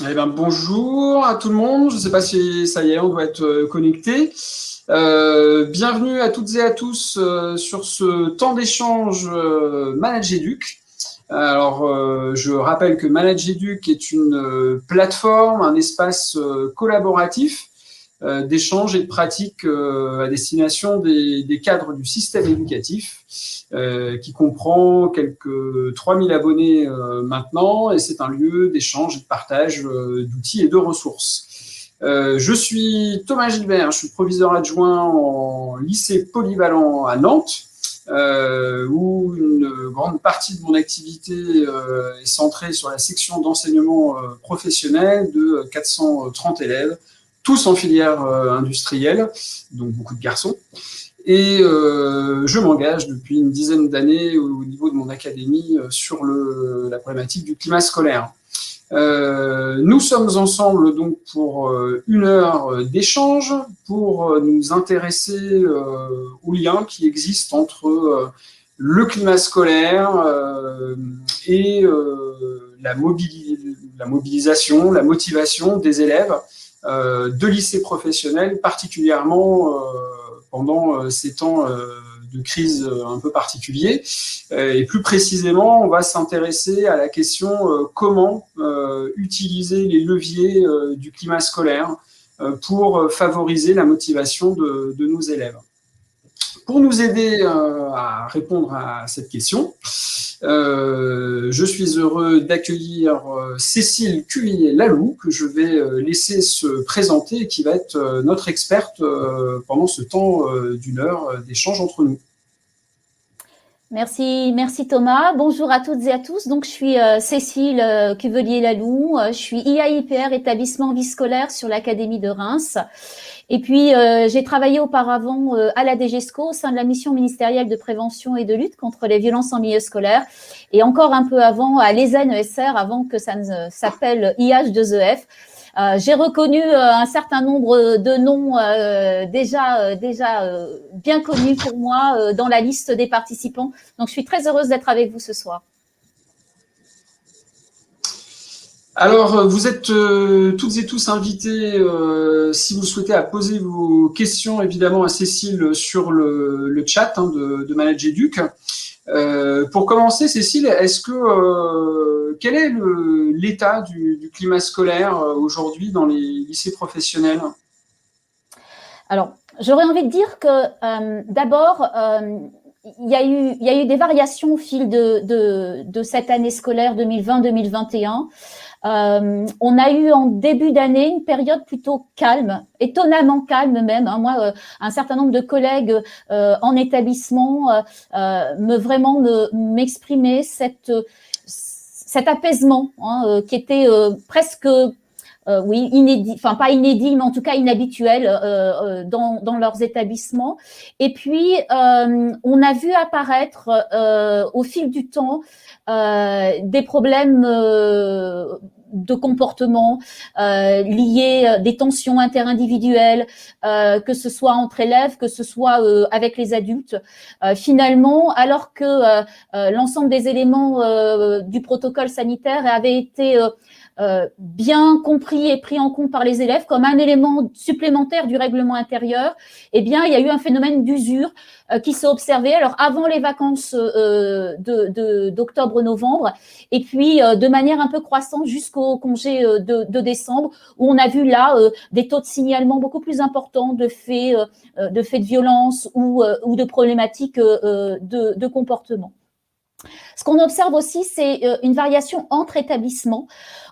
Eh ben, bonjour à tout le monde. Je ne sais pas si ça y est, on doit être connecté. Bienvenue à toutes et à tous sur ce temps d'échange ManageEduc. Alors, je rappelle que ManageEduc est une plateforme, un espace collaboratif d'échange et de pratique à destination des cadres du système éducatif, qui comprend quelques 3000 abonnés maintenant, et c'est un lieu d'échange et de partage d'outils et de ressources. Je suis Thomas Gilbert, je suis proviseur adjoint en lycée polyvalent à Nantes, où une grande partie de mon activité est centrée sur la section d'enseignement professionnel de 430 élèves, tous en filière industrielle, donc beaucoup de garçons. Et je m'engage depuis une dizaine d'années au niveau de mon académie sur la problématique du climat scolaire. Nous sommes ensemble donc pour une heure d'échange pour nous intéresser aux liens qui existent entre le climat scolaire et la mobilisation, la motivation des élèves de lycée professionnel, particulièrement pendant ces temps de crise un peu particuliers. Et plus précisément, on va s'intéresser à la question comment utiliser les leviers du climat scolaire pour favoriser la motivation de nos élèves. Pour nous aider à répondre à cette question, je suis heureux d'accueillir Cécile Cuvillier-Laloux, que je vais laisser se présenter et qui va être notre experte pendant ce temps d'une heure d'échange entre nous. Merci Thomas. Bonjour à toutes et à tous. Donc je suis Cécile Cuvillier-Laloux. Je suis IAIPR établissement vie scolaire sur l'Académie de Reims. Et puis j'ai travaillé auparavant à la DGESCO au sein de la mission ministérielle de prévention et de lutte contre les violences en milieu scolaire, et encore un peu avant à l'ESN-ESR, avant que ça ne s'appelle IH2EF. J'ai reconnu un certain nombre de noms déjà bien connus pour moi dans la liste des participants. Donc, je suis très heureuse d'être avec vous ce soir. Alors, vous êtes toutes et tous invités, si vous le souhaitez, à poser vos questions, évidemment, à Cécile sur le chat de ManageEduc. Pour commencer, Cécile, quel est l'état du climat scolaire aujourd'hui dans les lycées professionnels? Alors, j'aurais envie de dire que d'abord, il y a eu des variations au fil de cette année scolaire 2020-2021. On a eu en début d'année une période plutôt calme, étonnamment calme même. Moi, un certain nombre de collègues en établissement m'exprimaient cet apaisement qui était presque oui, inédit, enfin pas inédit, mais en tout cas inhabituel dans leurs établissements. Et puis, on a vu apparaître au fil du temps des problèmes de comportement liés, des tensions interindividuelles, que ce soit entre élèves, que ce soit avec les adultes. Finalement, alors que l'ensemble des éléments du protocole sanitaire avaient été bien compris et pris en compte par les élèves comme un élément supplémentaire du règlement intérieur, eh bien, il y a eu un phénomène d'usure qui s'est observé alors avant les vacances d'octobre-novembre, et puis de manière un peu croissante jusqu'au congé de décembre, où on a vu là des taux de signalement beaucoup plus importants de faits de violence ou de problématiques de comportement. Ce qu'on observe aussi, c'est une variation entre établissements.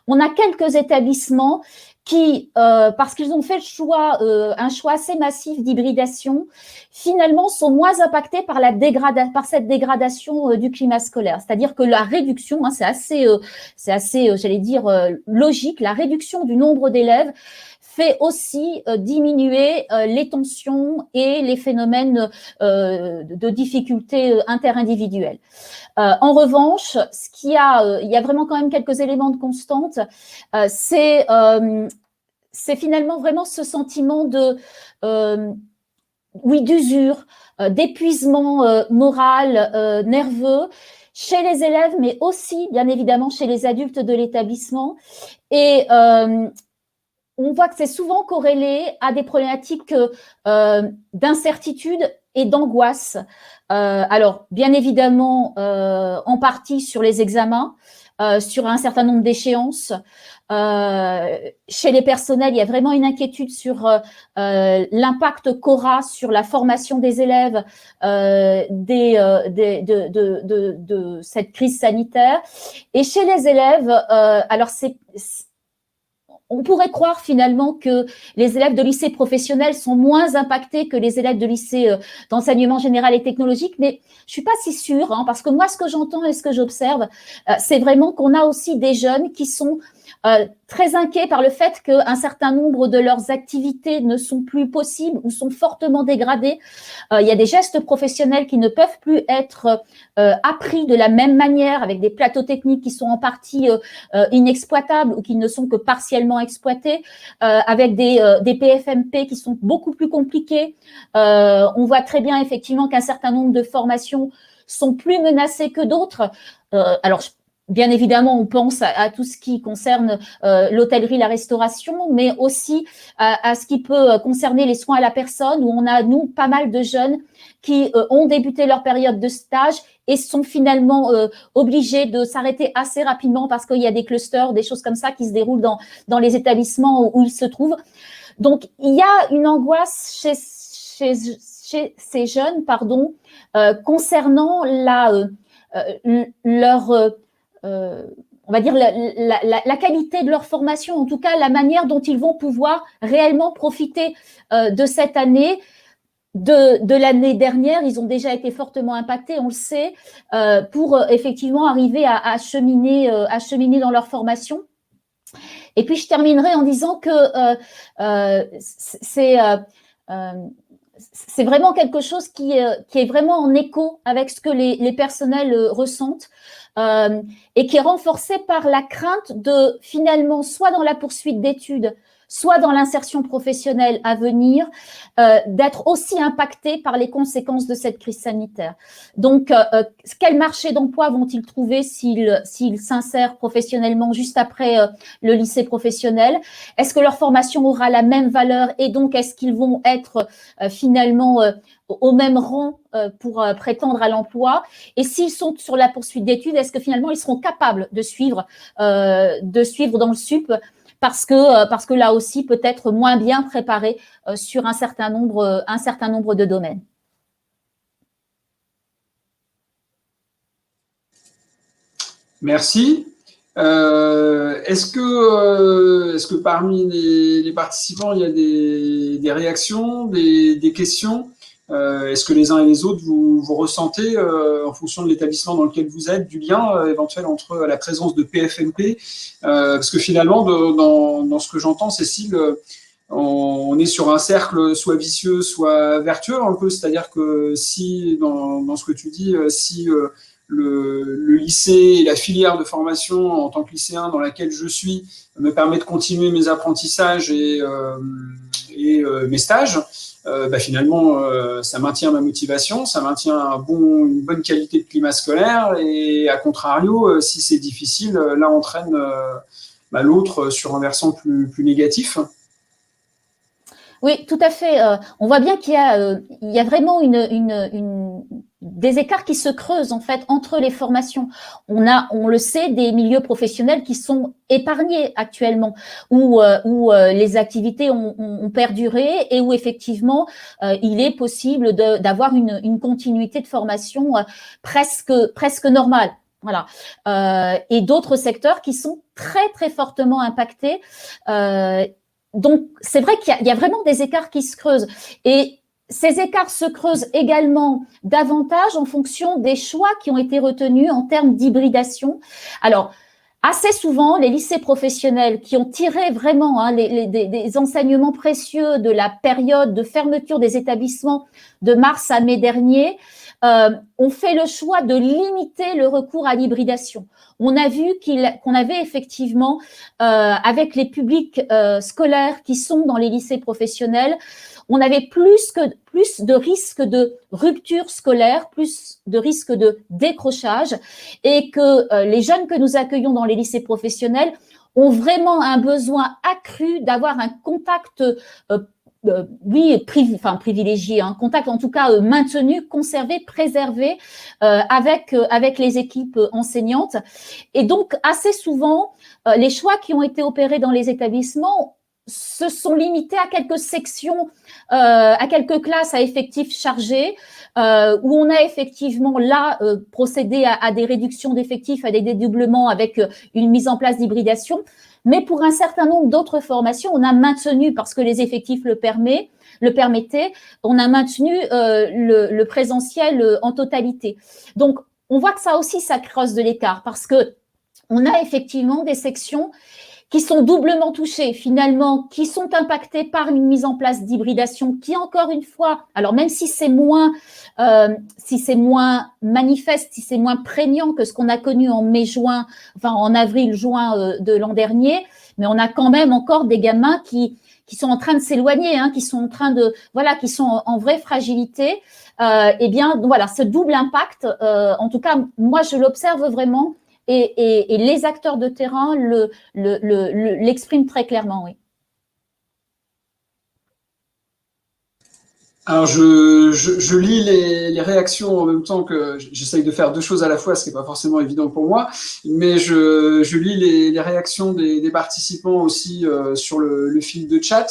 On a quelques établissements qui, parce qu'ils ont fait un choix assez massif d'hybridation, finalement sont moins impactés par cette dégradation du climat scolaire. C'est-à-dire que la réduction, c'est assez, j'allais dire, logique, la réduction du nombre d'élèves fait aussi diminuer les tensions et les phénomènes de difficultés interindividuelles. En revanche, il y a vraiment quand même quelques éléments de constante. C'est finalement vraiment ce sentiment d'usure, d'épuisement moral, nerveux, chez les élèves, mais aussi, bien évidemment, chez les adultes de l'établissement. Et on voit que c'est souvent corrélé à des problématiques d'incertitude et d'angoisse. Alors, bien évidemment, en partie sur les examens, sur un certain nombre d'échéances. Chez les personnels, il y a vraiment une inquiétude sur l'impact qu'aura sur la formation des élèves de cette crise sanitaire. Et chez les élèves, alors on pourrait croire finalement que les élèves de lycée professionnel sont moins impactés que les élèves de lycée d'enseignement général et technologique, mais je suis pas si sûre, hein, parce que moi, ce que j'entends et ce que j'observe, c'est vraiment qu'on a aussi des jeunes qui sont très inquiets par le fait qu'un certain nombre de leurs activités ne sont plus possibles ou sont fortement dégradées. Il y a des gestes professionnels qui ne peuvent plus être appris de la même manière, avec des plateaux techniques qui sont en partie inexploitables ou qui ne sont que partiellement exploités, avec des PFMP qui sont beaucoup plus compliqués. On voit très bien effectivement qu'un certain nombre de formations sont plus menacées que d'autres. Alors, bien évidemment, on pense à tout ce qui concerne l'hôtellerie, la restauration, mais aussi à ce qui peut concerner les soins à la personne, où on a, nous, pas mal de jeunes qui ont débuté leur période de stage et sont finalement obligés de s'arrêter assez rapidement parce qu'il y a des clusters, des choses comme ça qui se déroulent dans les établissements où ils se trouvent. Donc, il y a une angoisse chez ces jeunes, concernant leur on va dire la qualité de leur formation, en tout cas la manière dont ils vont pouvoir réellement profiter de cette année. De l'année dernière, ils ont déjà été fortement impactés, on le sait, pour effectivement arriver à cheminer dans leur formation. Et puis je terminerai en disant que c'est vraiment quelque chose qui est vraiment en écho avec ce que les personnels ressentent. Et qui est renforcé par la crainte de finalement, soit dans la poursuite d'études, soit dans l'insertion professionnelle à venir, d'être aussi impactés par les conséquences de cette crise sanitaire. Donc, quel marché d'emploi vont-ils trouver s'ils s'insèrent professionnellement juste après le lycée professionnel? Est-ce que leur formation aura la même valeur et donc est-ce qu'ils vont être finalement au même rang pour prétendre à l'emploi? Et s'ils sont sur la poursuite d'études, est-ce que finalement ils seront capables de suivre dans le sup, parce que là aussi peut-être moins bien préparés sur un certain nombre de domaines. Merci. Est-ce que parmi les participants, il y a des réactions, des questions? Est-ce que les uns et les autres, vous ressentez, en fonction de l'établissement dans lequel vous êtes, du lien éventuel entre la présence de PFMP? Parce que finalement, dans ce que j'entends, Cécile, on est sur un cercle soit vicieux, soit vertueux un peu. C'est-à-dire que si, dans ce que tu dis, si le lycée et la filière de formation en tant que lycéen dans laquelle je suis me permet de continuer mes apprentissages et mes stages, finalement, ça maintient ma motivation, ça maintient une bonne qualité de climat scolaire, et à contrario, si c'est difficile, là entraîne l'autre sur un versant plus négatif. Oui, tout à fait. On voit bien qu'il y a vraiment des écarts qui se creusent en fait entre les formations. On le sait, des milieux professionnels qui sont épargnés actuellement, où les activités ont perduré et où effectivement il est possible d'avoir une continuité de formation presque normale. Voilà. Et d'autres secteurs qui sont très très fortement impactés. Donc, c'est vrai qu'il y a vraiment des écarts qui se creusent. Et ces écarts se creusent également davantage en fonction des choix qui ont été retenus en termes d'hybridation. Alors, assez souvent, les lycées professionnels qui ont tiré vraiment des enseignements précieux de la période de fermeture des établissements de mars à mai dernier, ont fait le choix de limiter le recours à l'hybridation. On a vu qu'on avait effectivement, avec les publics scolaires qui sont dans les lycées professionnels, on avait plus de risques de rupture scolaire, plus de risques de décrochage, et que les jeunes que nous accueillons dans les lycées professionnels ont vraiment un besoin accru d'avoir un contact privilégié, un contact en tout cas maintenu, conservé, préservé avec les équipes enseignantes. Et donc, assez souvent, les choix qui ont été opérés dans les établissements se sont limités à quelques sections, à quelques classes à effectifs chargés, où on a effectivement là procédé à des réductions d'effectifs, à des dédoublements avec une mise en place d'hybridation. Mais pour un certain nombre d'autres formations, on a maintenu, parce que les effectifs le permettaient, on a maintenu le présentiel en totalité. Donc, on voit que ça aussi, ça creuse de l'écart, parce que on a effectivement des sections qui sont doublement touchées, finalement, qui sont impactées par une mise en place d'hybridation qui, encore une fois, alors même si c'est moins manifeste, si c'est moins prégnant que ce qu'on a connu en mai-juin, enfin en avril-juin de l'an dernier, mais on a quand même encore des gamins qui sont en train de s'éloigner, qui sont en train de, voilà, qui sont en vraie fragilité. Eh bien, voilà, ce double impact, en tout cas, moi, je l'observe vraiment. Et les acteurs de terrain l'expriment très clairement, oui. Alors, je lis les réactions en même temps que j'essaye de faire deux choses à la fois, ce qui n'est pas forcément évident pour moi, mais je lis les réactions des participants aussi sur le fil de chat.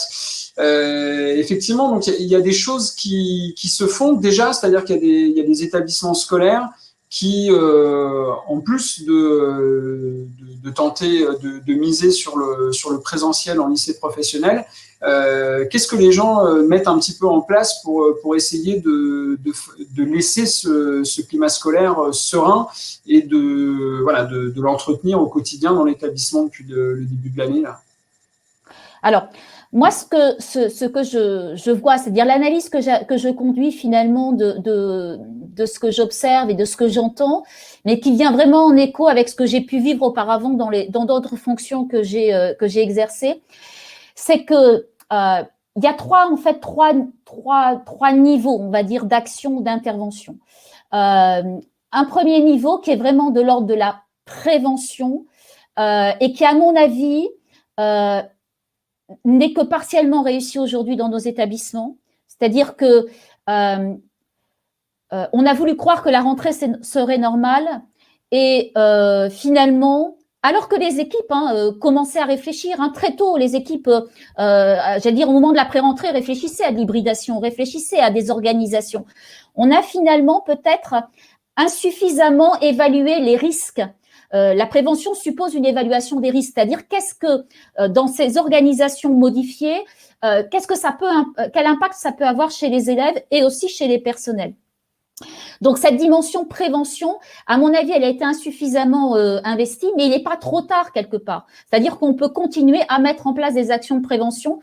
Effectivement, donc il y a des choses qui se font déjà, c'est-à-dire qu'il y a des établissements scolaires qui, en plus de tenter de miser sur le présentiel en lycée professionnel, qu'est-ce que les gens mettent un petit peu en place pour essayer de laisser ce climat scolaire serein et de l'entretenir au quotidien dans l'établissement depuis le début de l'année là? Alors, moi, ce que je vois, c'est-à-dire l'analyse que je conduis finalement de ce que j'observe et de ce que j'entends, mais qui vient vraiment en écho avec ce que j'ai pu vivre auparavant dans d'autres fonctions que j'ai exercées, c'est que il y a trois niveaux, on va dire, d'action, d'intervention. Un premier niveau qui est vraiment de l'ordre de la prévention et qui, à mon avis, n'est que partiellement réussi aujourd'hui dans nos établissements. C'est-à-dire que on a voulu croire que la rentrée serait normale et finalement, alors que les équipes commençaient à réfléchir très tôt, les équipes, j'allais dire au moment de la pré-rentrée, réfléchissaient à l'hybridation, réfléchissaient à des organisations. On a finalement peut-être insuffisamment évalué les risques. La prévention suppose une évaluation des risques, c'est-à-dire qu'est-ce que dans ces organisations modifiées, quel impact ça peut avoir chez les élèves et aussi chez les personnels. Donc, cette dimension prévention, à mon avis, elle a été insuffisamment investie, mais il n'est pas trop tard quelque part. C'est-à-dire qu'on peut continuer à mettre en place des actions de prévention,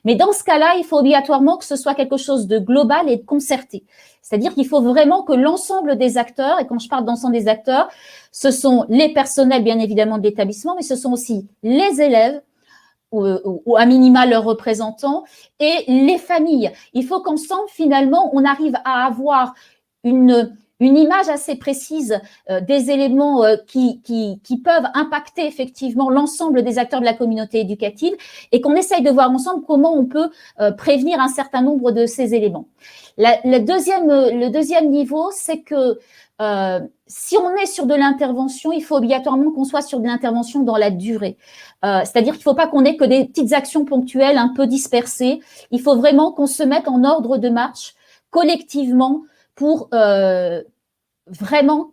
mais dans ce cas-là, il faut obligatoirement que ce soit quelque chose de global et de concerté. C'est-à-dire qu'il faut vraiment que l'ensemble des acteurs, et quand je parle d'ensemble des acteurs, ce sont les personnels, bien évidemment, de l'établissement, mais ce sont aussi les élèves, ou à minima leurs représentants, et les familles. Il faut qu'ensemble, finalement, on arrive à avoir une image assez précise des éléments qui peuvent impacter effectivement l'ensemble des acteurs de la communauté éducative et qu'on essaye de voir ensemble comment on peut prévenir un certain nombre de ces éléments. Le deuxième niveau, c'est que si on est sur de l'intervention, il faut obligatoirement qu'on soit sur de l'intervention dans la durée. C'est-à-dire qu'il ne faut pas qu'on ait que des petites actions ponctuelles un peu dispersées. Il faut vraiment qu'on se mette en ordre de marche collectivement pour vraiment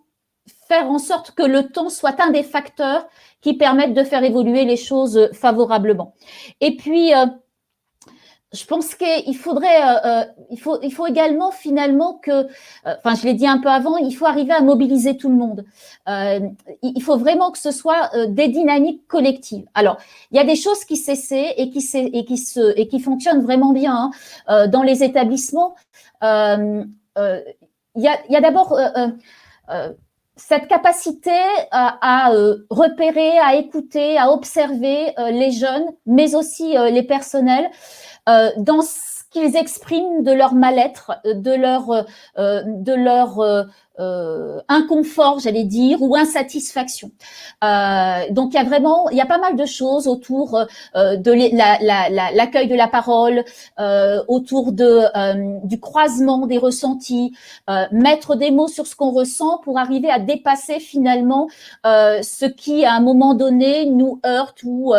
faire en sorte que le temps soit un des facteurs qui permettent de faire évoluer les choses favorablement. Et puis, je pense qu'il faudrait, il faut également finalement que, enfin, je l'ai dit un peu avant, il faut arriver à mobiliser tout le monde. Il faut vraiment que ce soit des dynamiques collectives. Alors, il y a des choses qui s'essaient et qui fonctionnent vraiment bien dans les établissements. Il y a d'abord cette capacité à repérer, à écouter, à observer les jeunes, mais aussi les personnels, dans ce qu'ils expriment de leur mal-être, de leur inconfort, j'allais dire, ou insatisfaction. Donc il y a pas mal de choses autour de l'accueil de la parole, autour du croisement des ressentis, mettre des mots sur ce qu'on ressent pour arriver à dépasser finalement ce qui à un moment donné nous heurte ou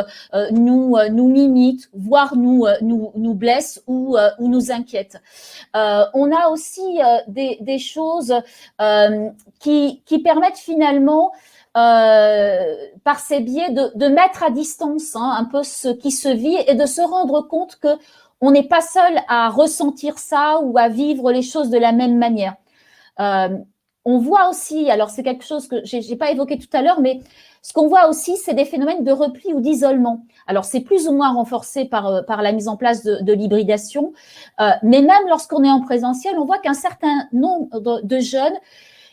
nous limite, voire nous blesse ou nous inquiète. On a aussi des choses qui permettent finalement par ces biais de mettre à distance un peu ce qui se vit et de se rendre compte que on n'est pas seul à ressentir ça ou à vivre les choses de la même manière. On voit aussi, alors c'est quelque chose que j'ai pas évoqué tout à l'heure, mais ce qu'on voit aussi, c'est des phénomènes de repli ou d'isolement. Alors c'est plus ou moins renforcé par la mise en place de l'hybridation, mais même lorsqu'on est en présentiel, on voit qu'un certain nombre de jeunes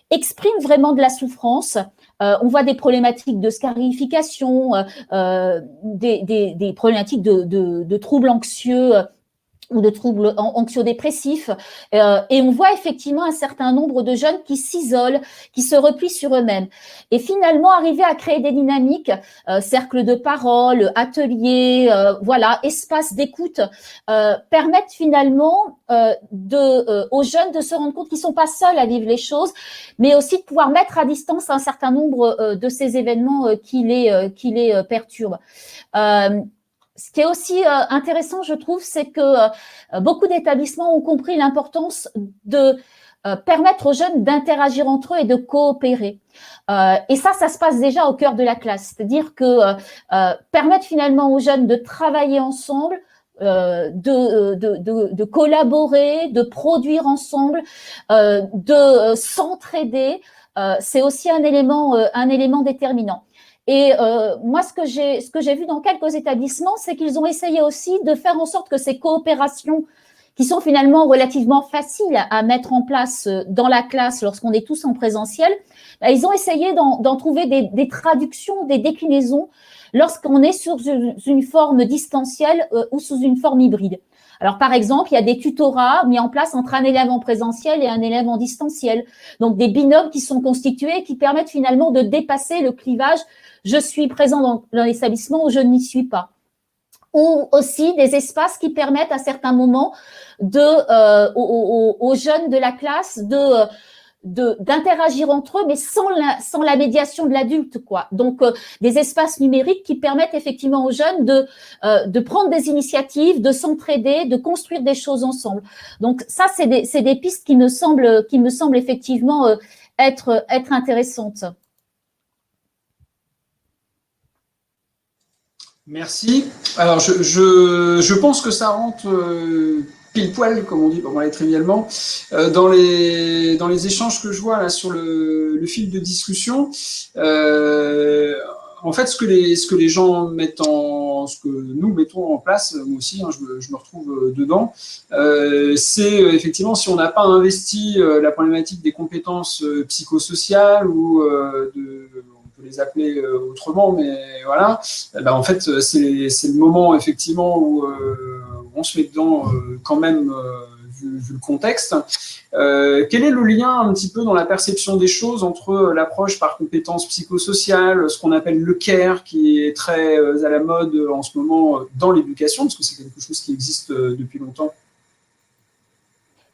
expriment vraiment de la souffrance. On voit des problématiques de scarification, des problématiques de troubles anxieux ou de troubles anxio-dépressifs. Et on voit effectivement un certain nombre de jeunes qui s'isolent, qui se replient sur eux-mêmes. Et finalement, arriver à créer des dynamiques, cercles de parole, ateliers, voilà, espaces d'écoute, permettent finalement aux jeunes de se rendre compte qu'ils ne sont pas seuls à vivre les choses, mais aussi de pouvoir mettre à distance un certain nombre de ces événements qui les perturbent. Ce qui est aussi intéressant, je trouve, c'est que beaucoup d'établissements ont compris l'importance de permettre aux jeunes d'interagir entre eux et de coopérer. Et ça se passe déjà au cœur de la classe. C'est-à-dire que permettre finalement aux jeunes de travailler ensemble, de collaborer, de produire ensemble, de s'entraider, c'est aussi un élément déterminant. Et moi, ce que j'ai vu dans quelques établissements, c'est qu'ils ont essayé aussi de faire en sorte que ces coopérations, qui sont finalement relativement faciles à mettre en place dans la classe lorsqu'on est tous en présentiel, ils ont essayé d'en trouver des traductions, des déclinaisons lorsqu'on est sous une forme distancielle ou sous une forme hybride. Alors, par exemple, il y a des tutorats mis en place entre un élève en présentiel et un élève en distanciel. Donc, des binômes qui sont constitués et qui permettent finalement de dépasser le clivage « je suis présent dans l'établissement » ou « je n'y suis pas ». Ou aussi des espaces qui permettent à certains moments aux jeunes de la classe d'interagir entre eux, mais sans la médiation de l'adulte, quoi. Donc, des espaces numériques qui permettent effectivement aux jeunes de prendre des initiatives, de s'entraider, de construire des choses ensemble. Donc, ça, c'est des pistes qui me semblent effectivement être intéressantes. Merci. Alors, je pense que ça rentre pile poil, comme on dit, pour parler trivialement, dans les échanges que je vois là sur le fil de discussion. En fait, ce que les gens mettent ce que nous mettons en place, moi aussi, hein, je me retrouve dedans, c'est effectivement si on n'a pas investi la problématique des compétences psychosociales ou on peut les appeler autrement, mais voilà, en fait, c'est le moment effectivement où on se met dedans quand même, vu le contexte. Quel est le lien un petit peu dans la perception des choses entre l'approche par compétences psychosociales, ce qu'on appelle le CARE, qui est très à la mode en ce moment dans l'éducation, parce que c'est quelque chose qui existe depuis longtemps?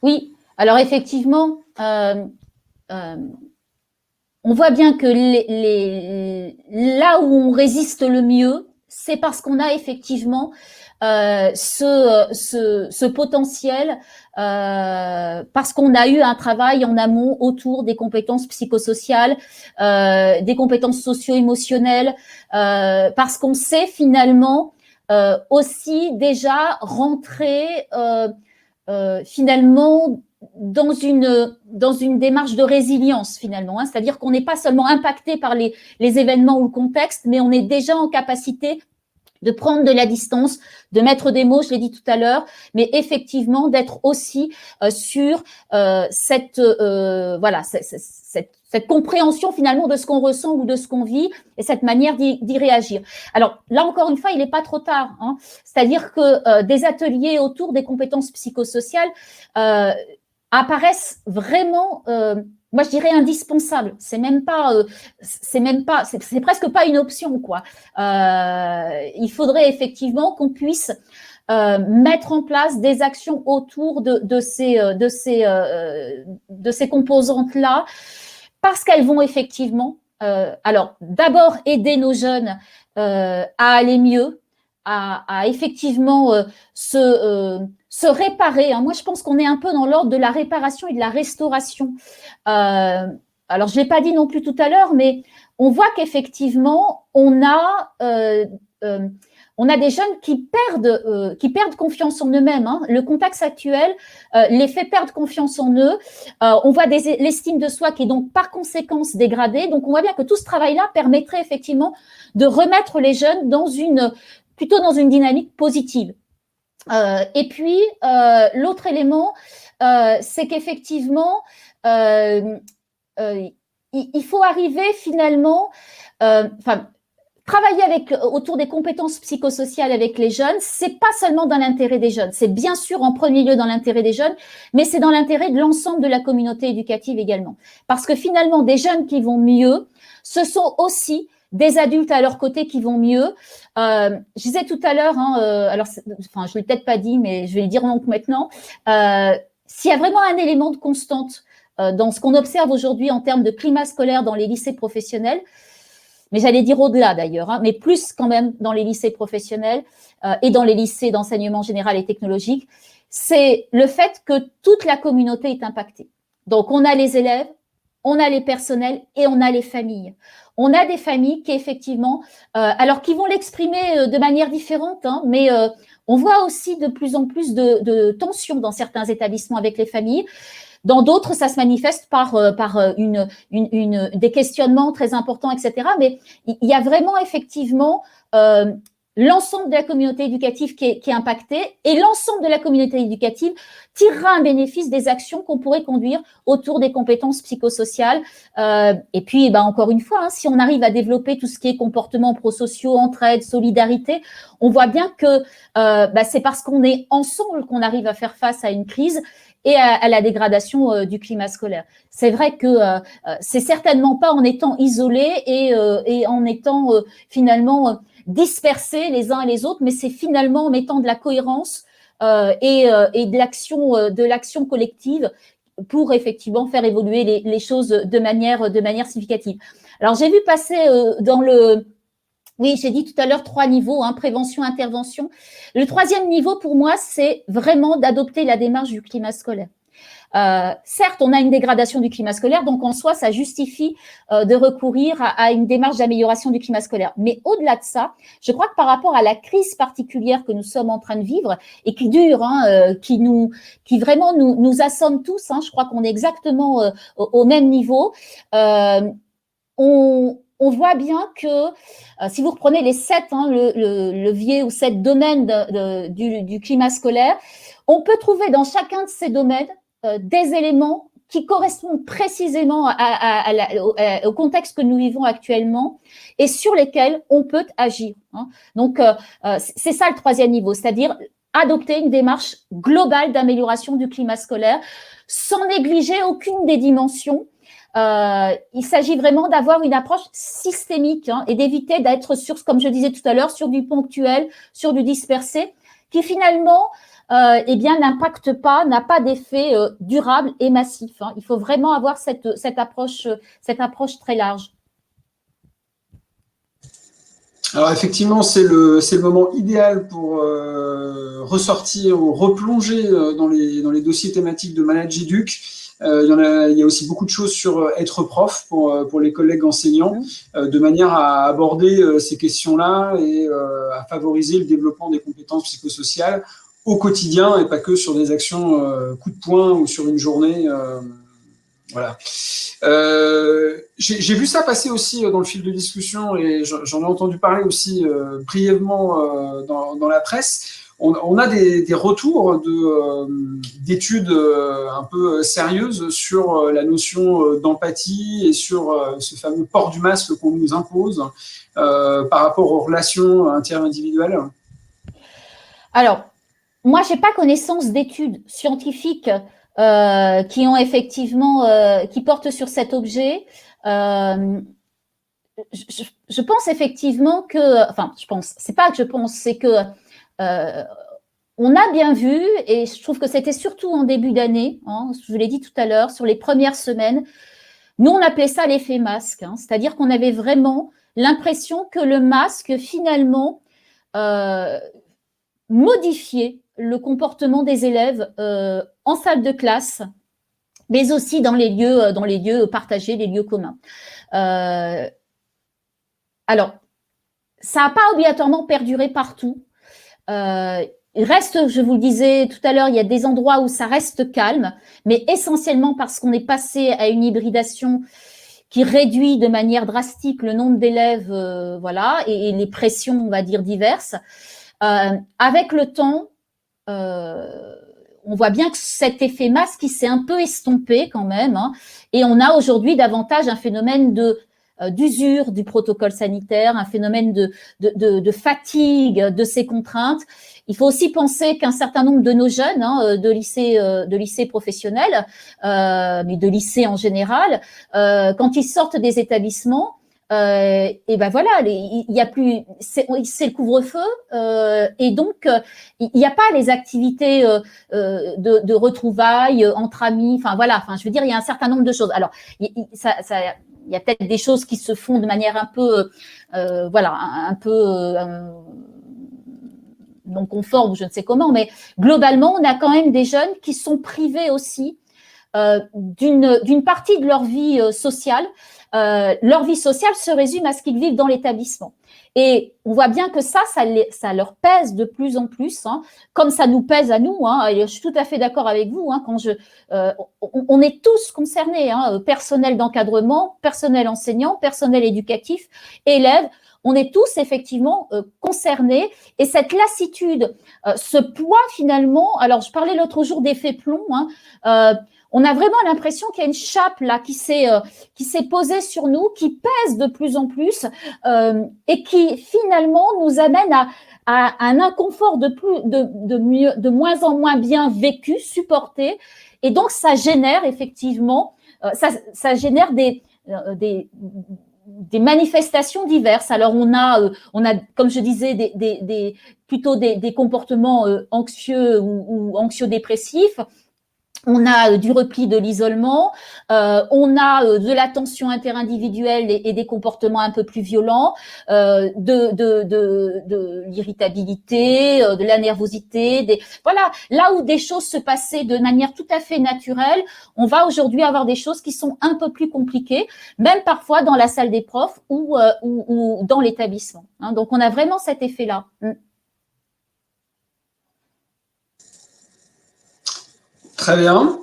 Oui, alors effectivement, on voit bien que là où on résiste le mieux, c'est parce qu'on a effectivement ce potentiel, parce qu'on a eu un travail en amont autour des compétences psychosociales, des compétences socio-émotionnelles, parce qu'on sait finalement aussi déjà rentrer finalement dans une démarche de résilience finalement, hein, c'est-à-dire qu'on n'est pas seulement impacté par les événements ou le contexte, mais on est déjà en capacité de prendre de la distance, de mettre des mots, je l'ai dit tout à l'heure, mais effectivement d'être aussi sur cette compréhension finalement de ce qu'on ressent ou de ce qu'on vit et cette manière d'y réagir. Alors là encore une fois, il n'est pas trop tard, hein, c'est-à-dire que des ateliers autour des compétences psychosociales apparaissent vraiment moi je dirais indispensable. C'est presque pas une option, quoi. Il faudrait effectivement qu'on puisse mettre en place des actions autour de ces composantes-là, parce qu'elles vont effectivement, alors d'abord aider nos jeunes à aller mieux, à effectivement se réparer. Hein. Moi, je pense qu'on est un peu dans l'ordre de la réparation et de la restauration. Alors, je ne l'ai pas dit non plus tout à l'heure, mais on voit qu'effectivement, on a des jeunes qui perdent confiance en eux-mêmes. Hein. Le contexte actuel les fait perdre confiance en eux. On voit l'estime de soi qui est donc par conséquence dégradée. Donc, on voit bien que tout ce travail-là permettrait effectivement de remettre les jeunes plutôt dans une dynamique positive. Et puis, l'autre élément, c'est qu'effectivement, il faut arriver finalement, travailler autour des compétences psychosociales avec les jeunes, c'est pas seulement dans l'intérêt des jeunes, c'est bien sûr en premier lieu dans l'intérêt des jeunes, mais c'est dans l'intérêt de l'ensemble de la communauté éducative également. Parce que finalement, des jeunes qui vont mieux, ce sont aussi des adultes à leur côté qui vont mieux. Je disais tout à l'heure, alors, je ne l'ai peut-être pas dit, mais je vais le dire donc maintenant, s'il y a vraiment un élément de constante dans ce qu'on observe aujourd'hui en termes de climat scolaire dans les lycées professionnels, mais j'allais dire au-delà d'ailleurs, mais plus quand même dans les lycées professionnels et dans les lycées d'enseignement général et technologique, c'est le fait que toute la communauté est impactée. Donc, on a les élèves, on a les personnels et on a les familles. On a des familles qui, effectivement, alors qui vont l'exprimer de manière différente, hein, mais on voit aussi de plus en plus de tensions dans certains établissements avec les familles. Dans d'autres, ça se manifeste par des questionnements très importants, etc. Mais il y a vraiment, effectivement, l'ensemble de la communauté éducative qui est impactée et l'ensemble de la communauté éducative tirera un bénéfice des actions qu'on pourrait conduire autour des compétences psychosociales. Et puis, encore une fois, hein, si on arrive à développer tout ce qui est comportements prosociaux, entraide, solidarité, on voit bien que c'est parce qu'on est ensemble qu'on arrive à faire face à une crise et à la dégradation du climat scolaire. C'est vrai que c'est certainement pas en étant isolés et en étant finalement dispersés les uns et les autres, mais c'est finalement en mettant de la cohérence et de l'action collective pour effectivement faire évoluer les choses de manière significative. Alors, j'ai vu passer oui, j'ai dit tout à l'heure 3 niveaux, hein, prévention, intervention. Le 3e niveau, pour moi, c'est vraiment d'adopter la démarche du climat scolaire. Certes, on a une dégradation du climat scolaire, donc en soi, ça justifie de recourir à une démarche d'amélioration du climat scolaire. Mais au-delà de ça, je crois que par rapport à la crise particulière que nous sommes en train de vivre et qui dure, hein, qui vraiment nous assomme tous, hein, je crois qu'on est exactement au même niveau, on voit bien que si vous reprenez les 7 leviers ou 7 domaines du climat scolaire, on peut trouver dans chacun de ces domaines des éléments qui correspondent précisément au contexte que nous vivons actuellement et sur lesquels on peut agir. Hein. Donc, c'est ça le 3e niveau, c'est-à-dire adopter une démarche globale d'amélioration du climat scolaire sans négliger aucune des dimensions. Il s'agit vraiment d'avoir une approche systémique et d'éviter d'être comme je disais tout à l'heure, sur du ponctuel, sur du dispersé, qui finalement n'impacte pas, n'a pas d'effet durable et massif. Hein. Il faut vraiment avoir cette approche très large. Alors effectivement, c'est le moment idéal pour ressortir ou replonger dans les dossiers thématiques de ManagerEduc. Il y a aussi beaucoup de choses sur être prof pour les collègues enseignants, de manière à aborder ces questions-là et à favoriser le développement des compétences psychosociales au quotidien et pas que sur des actions coup de poing ou sur une journée. Voilà. J'ai vu ça passer aussi dans le fil de discussion et j'en ai entendu parler aussi brièvement dans la presse. On a des retours d'études un peu sérieuses sur la notion d'empathie et sur ce fameux port du masque qu'on nous impose par rapport aux relations interindividuelles. Alors, moi, je n'ai pas connaissance d'études scientifiques qui ont effectivement, qui portent sur cet objet. Je pense effectivement que, enfin, c'est pas que je pense, c'est que on a bien vu, et je trouve que c'était surtout en début d'année, hein, je vous l'ai dit tout à l'heure, sur les premières semaines, nous on appelait ça l'effet masque, hein, c'est-à-dire qu'on avait vraiment l'impression que le masque finalement modifiait le comportement des élèves en salle de classe, mais aussi dans les lieux partagés, les lieux communs. Alors, ça n'a pas obligatoirement perduré partout. Il reste, je vous le disais tout à l'heure, il y a des endroits où ça reste calme, mais essentiellement parce qu'on est passé à une hybridation qui réduit de manière drastique le nombre d'élèves, voilà, et les pressions, on va dire, diverses. Avec le temps, on voit bien que cet effet masque, il s'est un peu estompé quand même, hein, et on a aujourd'hui davantage un phénomène d'usure du protocole sanitaire, un phénomène de fatigue de ces contraintes. Il faut aussi penser qu'un certain nombre de nos jeunes, hein, de lycées professionnels, mais de lycées en général, quand ils sortent des établissements, et ben voilà, il y a plus, c'est le couvre-feu, et donc il n'y a pas les activités de retrouvailles entre amis. Enfin voilà, enfin je veux dire, il y a un certain nombre de choses. Alors il y a peut-être des choses qui se font de manière un peu, voilà, un peu non conforme ou je ne sais comment, mais globalement, on a quand même des jeunes qui sont privés aussi d'une partie de leur vie sociale. Leur vie sociale se résume à ce qu'ils vivent dans l'établissement. Et on voit bien que ça leur pèse de plus en plus, hein, comme ça nous pèse à nous. Hein, et je suis tout à fait d'accord avec vous. Hein, on est tous concernés, hein, personnel d'encadrement, personnel enseignant, personnel éducatif, élèves. On est tous effectivement concernés. Et cette lassitude, ce poids finalement. Alors, je parlais l'autre jour d'effet plomb. Hein, on a vraiment l'impression qu'il y a une chape là qui s'est posée sur nous, qui pèse de plus en plus et qui finalement nous amène à un inconfort de moins en moins bien vécu, supporté. Et donc, ça génère effectivement, ça génère des manifestations diverses. Alors, on a, comme je disais, plutôt des comportements anxieux ou anxio-dépressifs. On a du repli de l'isolement, on a de la tension interindividuelle et des comportements un peu plus violents, de l'irritabilité, de la nervosité, voilà, là où des choses se passaient de manière tout à fait naturelle, on va aujourd'hui avoir des choses qui sont un peu plus compliquées, même parfois dans la salle des profs ou dans l'établissement. Hein, donc on a vraiment cet effet-là. Très bien.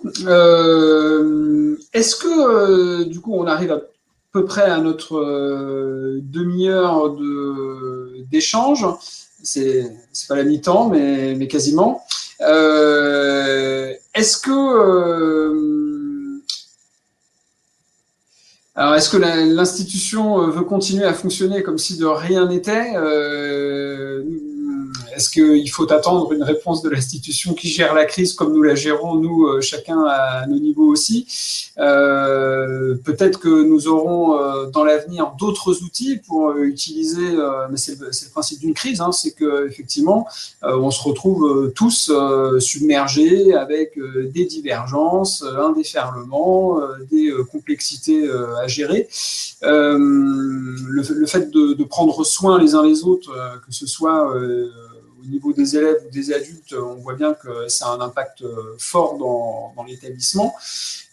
Est-ce que, du coup, on arrive à peu près à notre demi-heure d'échange? C'est pas la mi-temps, mais quasiment. Est-ce que l'institution veut continuer à fonctionner comme si de rien n'était? Est-ce qu'il faut attendre une réponse de l'institution qui gère la crise comme nous la gérons, nous, chacun à nos niveaux aussi? Peut-être que nous aurons dans l'avenir d'autres outils pour utiliser, mais c'est le principe d'une crise, hein, c'est qu'effectivement, on se retrouve tous submergés avec des divergences, un déferlement, des complexités à gérer. Le fait de prendre soin les uns les autres, que ce soit au niveau des élèves ou des adultes, on voit bien que ça a un impact fort dans l'établissement.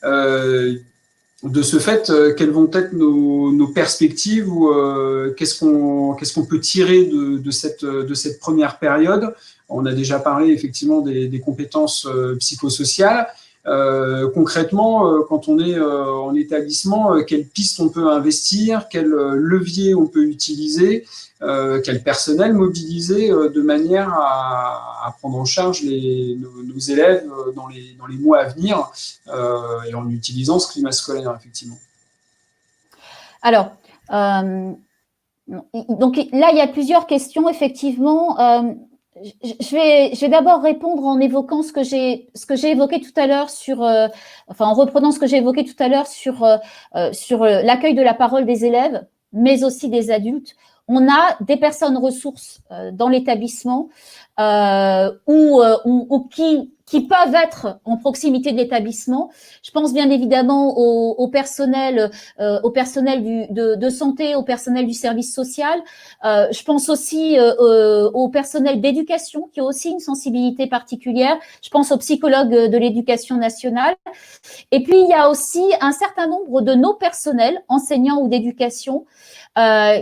De ce fait, quelles vont être nos perspectives ou qu'est-ce qu'on peut tirer de cette première période? On a déjà parlé effectivement des compétences psychosociales. Concrètement, quand on est en établissement, quelles pistes on peut investir, quels leviers on peut utiliser, quel personnel mobiliser de manière à prendre en charge nos élèves dans les mois à venir et en utilisant ce climat scolaire, effectivement. Alors, donc là, il y a plusieurs questions, effectivement. je vais d'abord répondre en évoquant ce que j'ai évoqué tout à l'heure en reprenant ce que j'ai évoqué tout à l'heure sur l'accueil de la parole des élèves, mais aussi des adultes. On a des personnes ressources dans l'établissement ou qui peuvent être en proximité de l'établissement. Je pense bien évidemment au personnel de santé, au personnel du service social. Je pense aussi au personnel d'éducation qui a aussi une sensibilité particulière. Je pense aux psychologues de l'éducation nationale. Et puis, il y a aussi un certain nombre de nos personnels, enseignants ou d'éducation,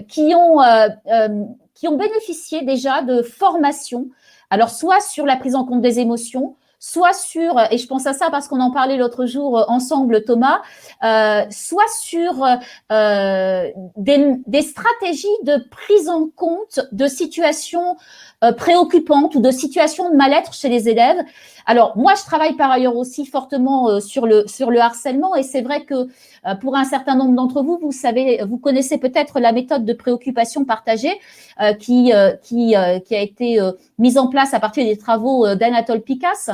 qui ont bénéficié déjà de formations. Alors, soit sur la prise en compte des émotions, soit sur, et je pense à ça parce qu'on en parlait l'autre jour ensemble, Thomas, soit sur des stratégies de prise en compte de situations préoccupantes ou de situations de mal-être chez les élèves. Alors, moi, je travaille par ailleurs aussi fortement sur le harcèlement, et c'est vrai que pour un certain nombre d'entre vous, vous connaissez peut-être la méthode de préoccupation partagée qui a été mise en place à partir des travaux d'Anatole Pikas,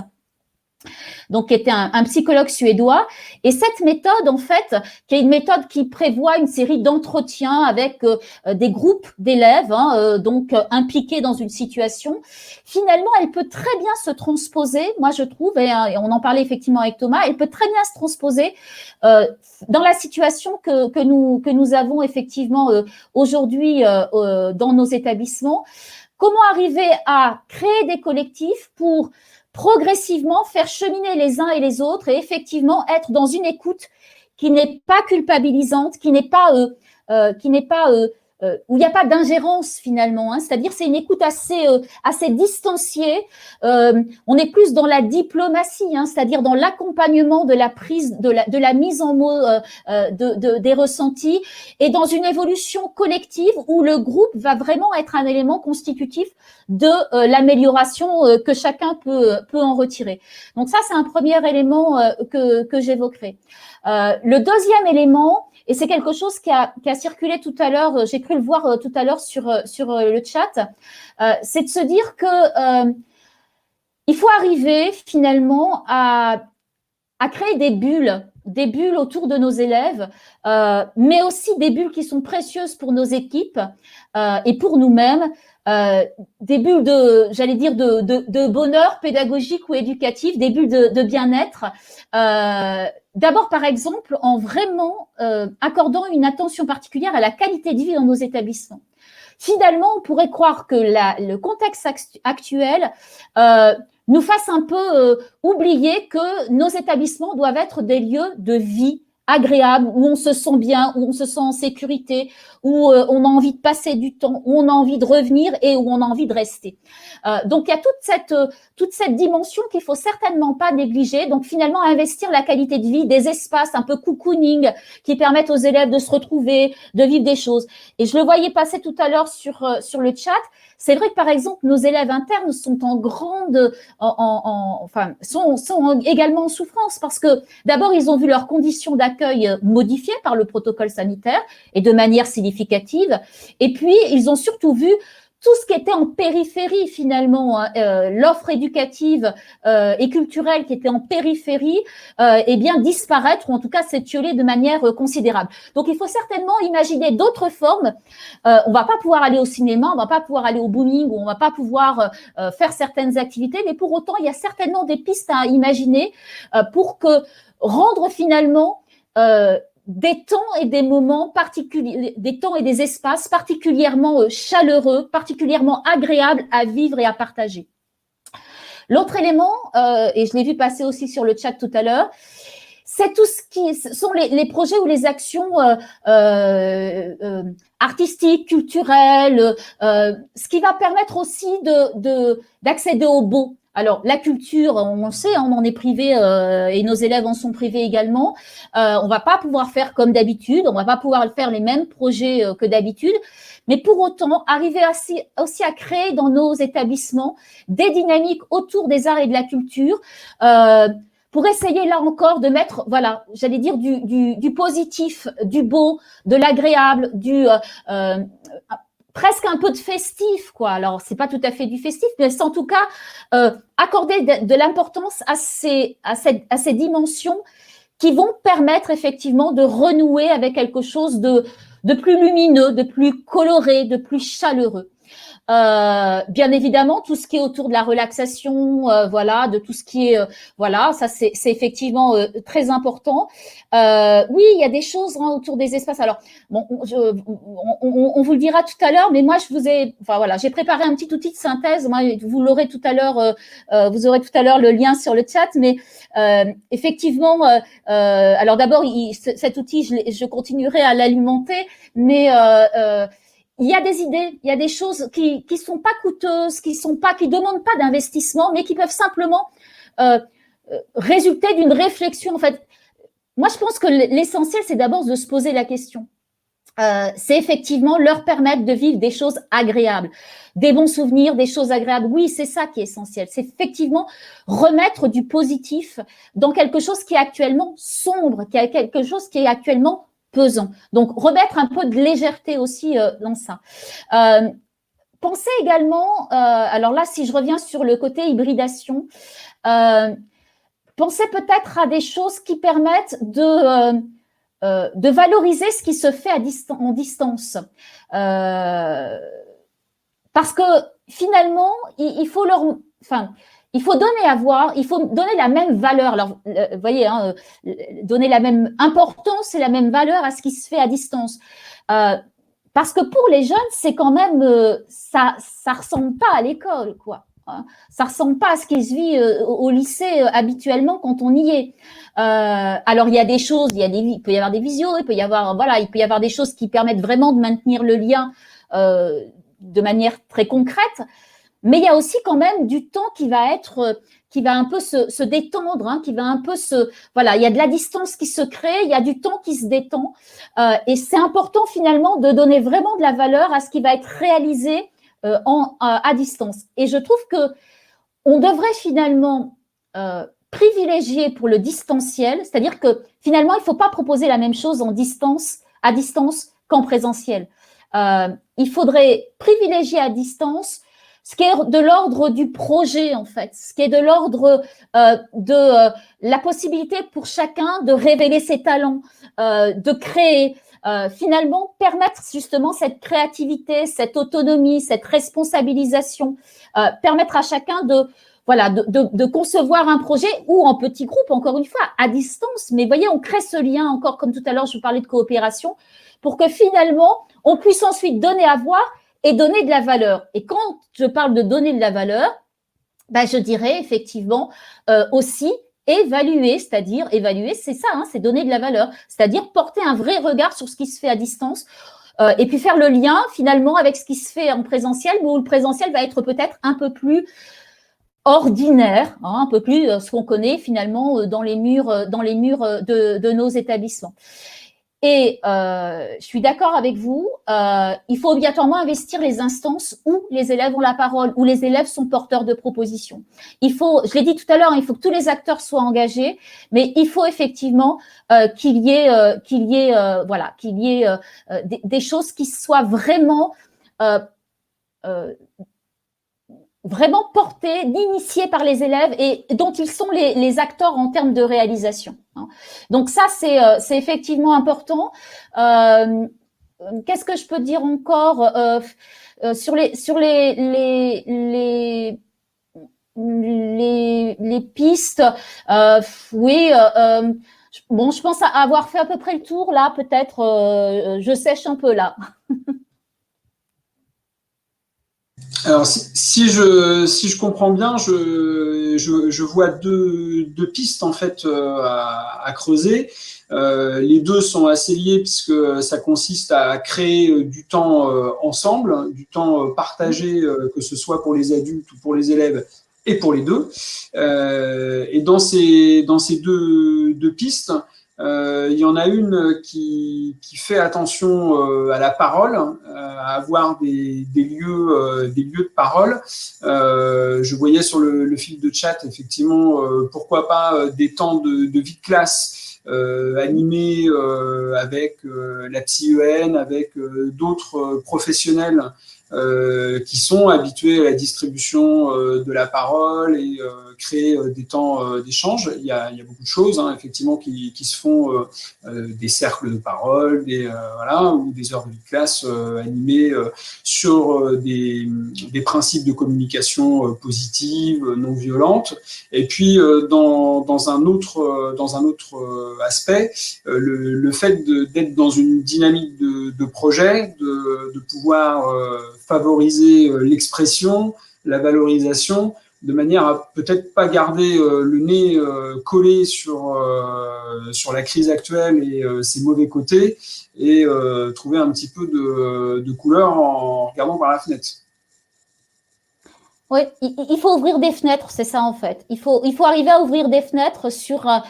donc qui était un psychologue suédois. Et cette méthode, en fait, qui est une méthode qui prévoit une série d'entretiens avec des groupes d'élèves, impliqués dans une situation, finalement, elle peut très bien se transposer, moi je trouve, et on en parlait effectivement avec Thomas, elle peut très bien se transposer dans la situation que nous avons effectivement aujourd'hui dans nos établissements. Comment arriver à créer des collectifs pour progressivement faire cheminer les uns et les autres et effectivement être dans une écoute qui n'est pas culpabilisante, qui n'est pas où il n'y a pas d'ingérence finalement, hein. C'est-à-dire c'est une écoute assez distanciée. On est plus dans la diplomatie, hein, c'est-à-dire dans l'accompagnement de la prise, de la mise en mots des ressentis, et dans une évolution collective où le groupe va vraiment être un élément constitutif de l'amélioration que chacun peut en retirer. Donc ça, c'est un premier élément que j'évoquerai. Le deuxième élément, et c'est quelque chose qui a circulé tout à l'heure, j'ai cru le voir tout à l'heure sur le chat, c'est de se dire que il faut arriver finalement à créer des bulles autour de nos élèves, mais aussi des bulles qui sont précieuses pour nos équipes et pour nous-mêmes, des bulles de bonheur pédagogique ou éducatif, des bulles de bien-être. D'abord, par exemple, en vraiment accordant une attention particulière à la qualité de vie dans nos établissements. Finalement, on pourrait croire que le contexte actuel nous fasse un peu oublier que nos établissements doivent être des lieux de vie agréables, où on se sent bien, où on se sent en sécurité, où on a envie de passer du temps, où on a envie de revenir et où on a envie de rester. Donc, il y a toute cette dimension qu'il faut certainement pas négliger. Donc, finalement, investir la qualité de vie, des espaces un peu cocooning qui permettent aux élèves de se retrouver, de vivre des choses. Et je le voyais passer tout à l'heure sur le chat. C'est vrai que, par exemple, nos élèves internes sont sont également en souffrance parce que, d'abord, ils ont vu leurs conditions d'accueil modifiées par le protocole sanitaire et de manière significative. Et puis, ils ont surtout vu tout ce qui était en périphérie finalement, l'offre éducative et culturelle qui était en périphérie, disparaître ou en tout cas s'étioler de manière considérable. Donc il faut certainement imaginer d'autres formes. On va pas pouvoir aller au cinéma, on va pas pouvoir aller au bowling, ou on va pas pouvoir faire certaines activités, mais pour autant il y a certainement des pistes à imaginer pour que rendre finalement des temps et des moments particuliers, des temps et des espaces particulièrement chaleureux, particulièrement agréables à vivre et à partager. L'autre élément, et je l'ai vu passer aussi sur le chat tout à l'heure, c'est tout ce qui sont les projets ou les actions artistiques, culturelles, ce qui va permettre aussi d'accéder au beau. Alors, la culture, on le sait, on en est privé et nos élèves en sont privés également. On va pas pouvoir faire comme d'habitude, on va pas pouvoir faire les mêmes projets que d'habitude, mais pour autant, arriver aussi à créer dans nos établissements des dynamiques autour des arts et de la culture pour essayer là encore de mettre, voilà, j'allais dire du positif, du beau, de l'agréable, presque un peu de festif, quoi. Alors, c'est pas tout à fait du festif, mais c'est en tout cas accorder de l'importance à ces dimensions qui vont permettre effectivement de renouer avec quelque chose de plus lumineux, de plus coloré, de plus chaleureux. Bien évidemment, tout ce qui est autour de la relaxation, voilà, de tout ce qui est, voilà, ça c'est effectivement très important. Oui, il y a des choses autour des espaces. Alors, bon, on vous le dira tout à l'heure, mais moi je vous ai, enfin voilà, j'ai préparé un petit outil de synthèse. Moi, vous l'aurez tout à l'heure, vous aurez tout à l'heure le lien sur le chat, mais effectivement, alors d'abord, cet outil, je continuerai à l'alimenter, mais il y a des idées, il y a des choses qui sont pas coûteuses, qui demandent pas d'investissement, mais qui peuvent simplement résulter d'une réflexion. En fait, moi, je pense que l'essentiel, c'est d'abord de se poser la question. C'est effectivement leur permettre de vivre des choses agréables, des bons souvenirs, des choses agréables. Oui, c'est ça qui est essentiel. C'est effectivement remettre du positif dans quelque chose qui est actuellement sombre, qui est quelque chose qui est actuellement pesant. Donc, remettre un peu de légèreté aussi dans ça. Pensez également, alors là, si je reviens sur le côté hybridation, pensez peut-être à des choses qui permettent de valoriser ce qui se fait en distance. Parce que finalement, il faut donner à voir, il faut donner la même valeur. Alors, vous voyez, hein, donner la même importance et la même valeur à ce qui se fait à distance. Parce que pour les jeunes, c'est quand même, ça ressemble pas à l'école, quoi. Ça ressemble pas à ce qui se vit au lycée habituellement quand on y est. Alors il y a des choses, il peut y avoir des visios, il peut y avoir des choses qui permettent vraiment de maintenir le lien de manière très concrète. Mais il y a aussi quand même du temps qui va un peu se détendre, hein, qui va un peu voilà, il y a de la distance qui se crée, il y a du temps qui se détend, et c'est important finalement de donner vraiment de la valeur à ce qui va être réalisé à distance. Et je trouve que on devrait finalement privilégier pour le distanciel, c'est-à-dire que finalement il ne faut pas proposer la même chose à distance qu'en présentiel. Il faudrait privilégier à distance ce qui est de l'ordre du projet, en fait, ce qui est de l'ordre de la possibilité pour chacun de révéler ses talents, de créer, finalement permettre justement cette créativité, cette autonomie, cette responsabilisation, permettre à chacun de concevoir un projet ou en petit groupe, encore une fois, à distance. Mais voyez, on crée ce lien encore, comme tout à l'heure, je vous parlais de coopération, pour que finalement, on puisse ensuite donner à voir et donner de la valeur. Et quand je parle de donner de la valeur, ben je dirais effectivement aussi évaluer, c'est-à-dire évaluer, c'est ça, hein, c'est donner de la valeur, c'est-à-dire porter un vrai regard sur ce qui se fait à distance et puis faire le lien finalement avec ce qui se fait en présentiel, où le présentiel va être peut-être un peu plus ordinaire, hein, un peu plus ce qu'on connaît finalement dans les murs de nos établissements. Et je suis d'accord avec vous, il faut obligatoirement investir les instances où les élèves ont la parole, où les élèves sont porteurs de propositions. Je l'ai dit tout à l'heure, il faut que tous les acteurs soient engagés, mais il faut effectivement qu'il y ait des choses qui soient vraiment vraiment portées, initiées par les élèves et dont ils sont les acteurs en termes de réalisation. Donc ça, c'est effectivement important. Qu'est-ce que je peux dire encore sur les pistes? Oui. Bon, je pense avoir fait à peu près le tour là. Peut-être, je sèche un peu là. Alors, si je comprends bien, je vois deux pistes en fait à creuser. Les deux sont assez liés puisque ça consiste à créer du temps ensemble, du temps partagé, que ce soit pour les adultes ou pour les élèves et pour les deux. Et dans ces deux pistes, il y en a une qui fait attention à la parole, à avoir des lieux de parole. Je voyais sur le fil de chat, effectivement, pourquoi pas des temps de vie de classe animé avec la PsyEN, avec d'autres professionnels qui sont habitués à la distribution de la parole et créer des temps d'échange. Il y a beaucoup de choses, hein, effectivement, qui se font, des cercles de parole, voilà, ou des heures de classe animées sur des principes de communication positive, non violente. Et puis, dans un autre aspect, le fait d'être dans une dynamique de projet, de pouvoir favoriser l'expression, la valorisation, de manière à peut-être pas garder le nez collé sur la crise actuelle et ses mauvais côtés, et trouver un petit peu de couleur en regardant par la fenêtre. Oui, il faut ouvrir des fenêtres, c'est ça en fait. Il faut arriver à ouvrir des fenêtres sur un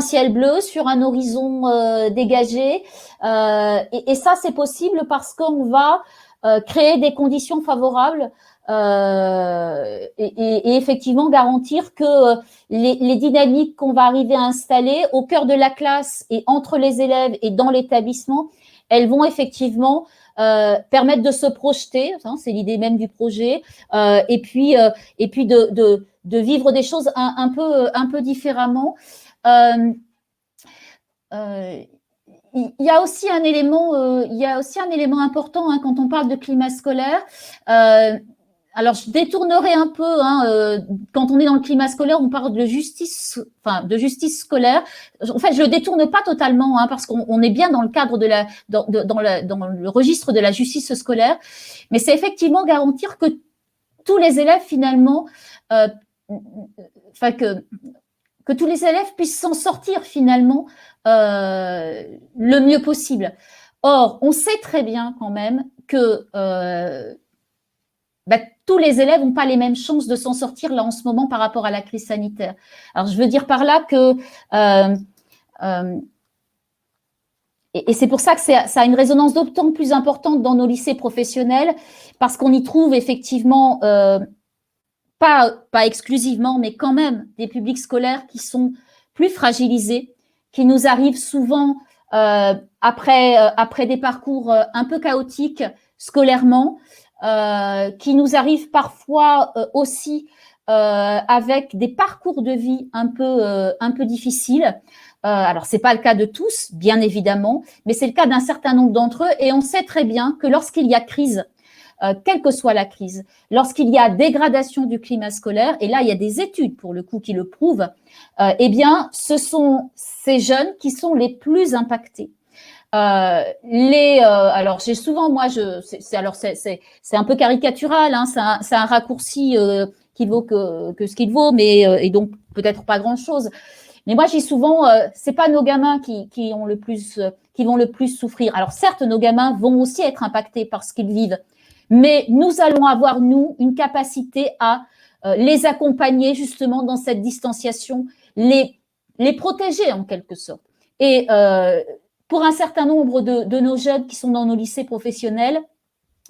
ciel bleu, sur un horizon dégagé. Et ça, c'est possible parce qu'on va créer des conditions favorables et effectivement garantir que les dynamiques qu'on va arriver à installer au cœur de la classe et entre les élèves et dans l'établissement, elles vont effectivement permettre de se projeter, hein, c'est l'idée même du projet, et puis de vivre des choses un peu différemment. Il y a aussi un élément, important hein, quand on parle de climat scolaire. Alors, je détournerai un peu. Hein, quand on est dans le climat scolaire, on parle de justice scolaire. En fait, je le détourne pas totalement, hein, parce qu'on est bien dans le cadre dans le registre de la justice scolaire. Mais c'est effectivement garantir que tous les élèves finalement, que tous les élèves puissent s'en sortir finalement le mieux possible. Or, on sait très bien quand même que tous les élèves n'ont pas les mêmes chances de s'en sortir là en ce moment par rapport à la crise sanitaire. Alors, je veux dire par là que et c'est pour ça que ça a une résonance d'autant plus importante dans nos lycées professionnels, parce qu'on y trouve effectivement, pas exclusivement, mais quand même des publics scolaires qui sont plus fragilisés, qui nous arrivent souvent après des parcours un peu chaotiques scolairement, qui nous arrivent parfois aussi avec des parcours de vie un peu difficiles. Alors, c'est pas le cas de tous, bien évidemment, mais c'est le cas d'un certain nombre d'entre eux. Et on sait très bien que lorsqu'il y a crise, quelle que soit la crise, lorsqu'il y a dégradation du climat scolaire, et là, il y a des études pour le coup qui le prouvent, eh bien, ce sont ces jeunes qui sont les plus impactés. Alors j'ai souvent, moi, c'est un peu caricatural, hein, c'est un raccourci qui vaut que ce qu'il vaut, mais et donc peut-être pas grand-chose. Mais moi, j'ai souvent, c'est pas nos gamins qui vont le plus souffrir. Alors certes, nos gamins vont aussi être impactés par ce qu'ils vivent, mais nous allons avoir, nous, une capacité à les accompagner justement dans cette distanciation, les protéger en quelque sorte. Et pour un certain nombre de nos jeunes qui sont dans nos lycées professionnels,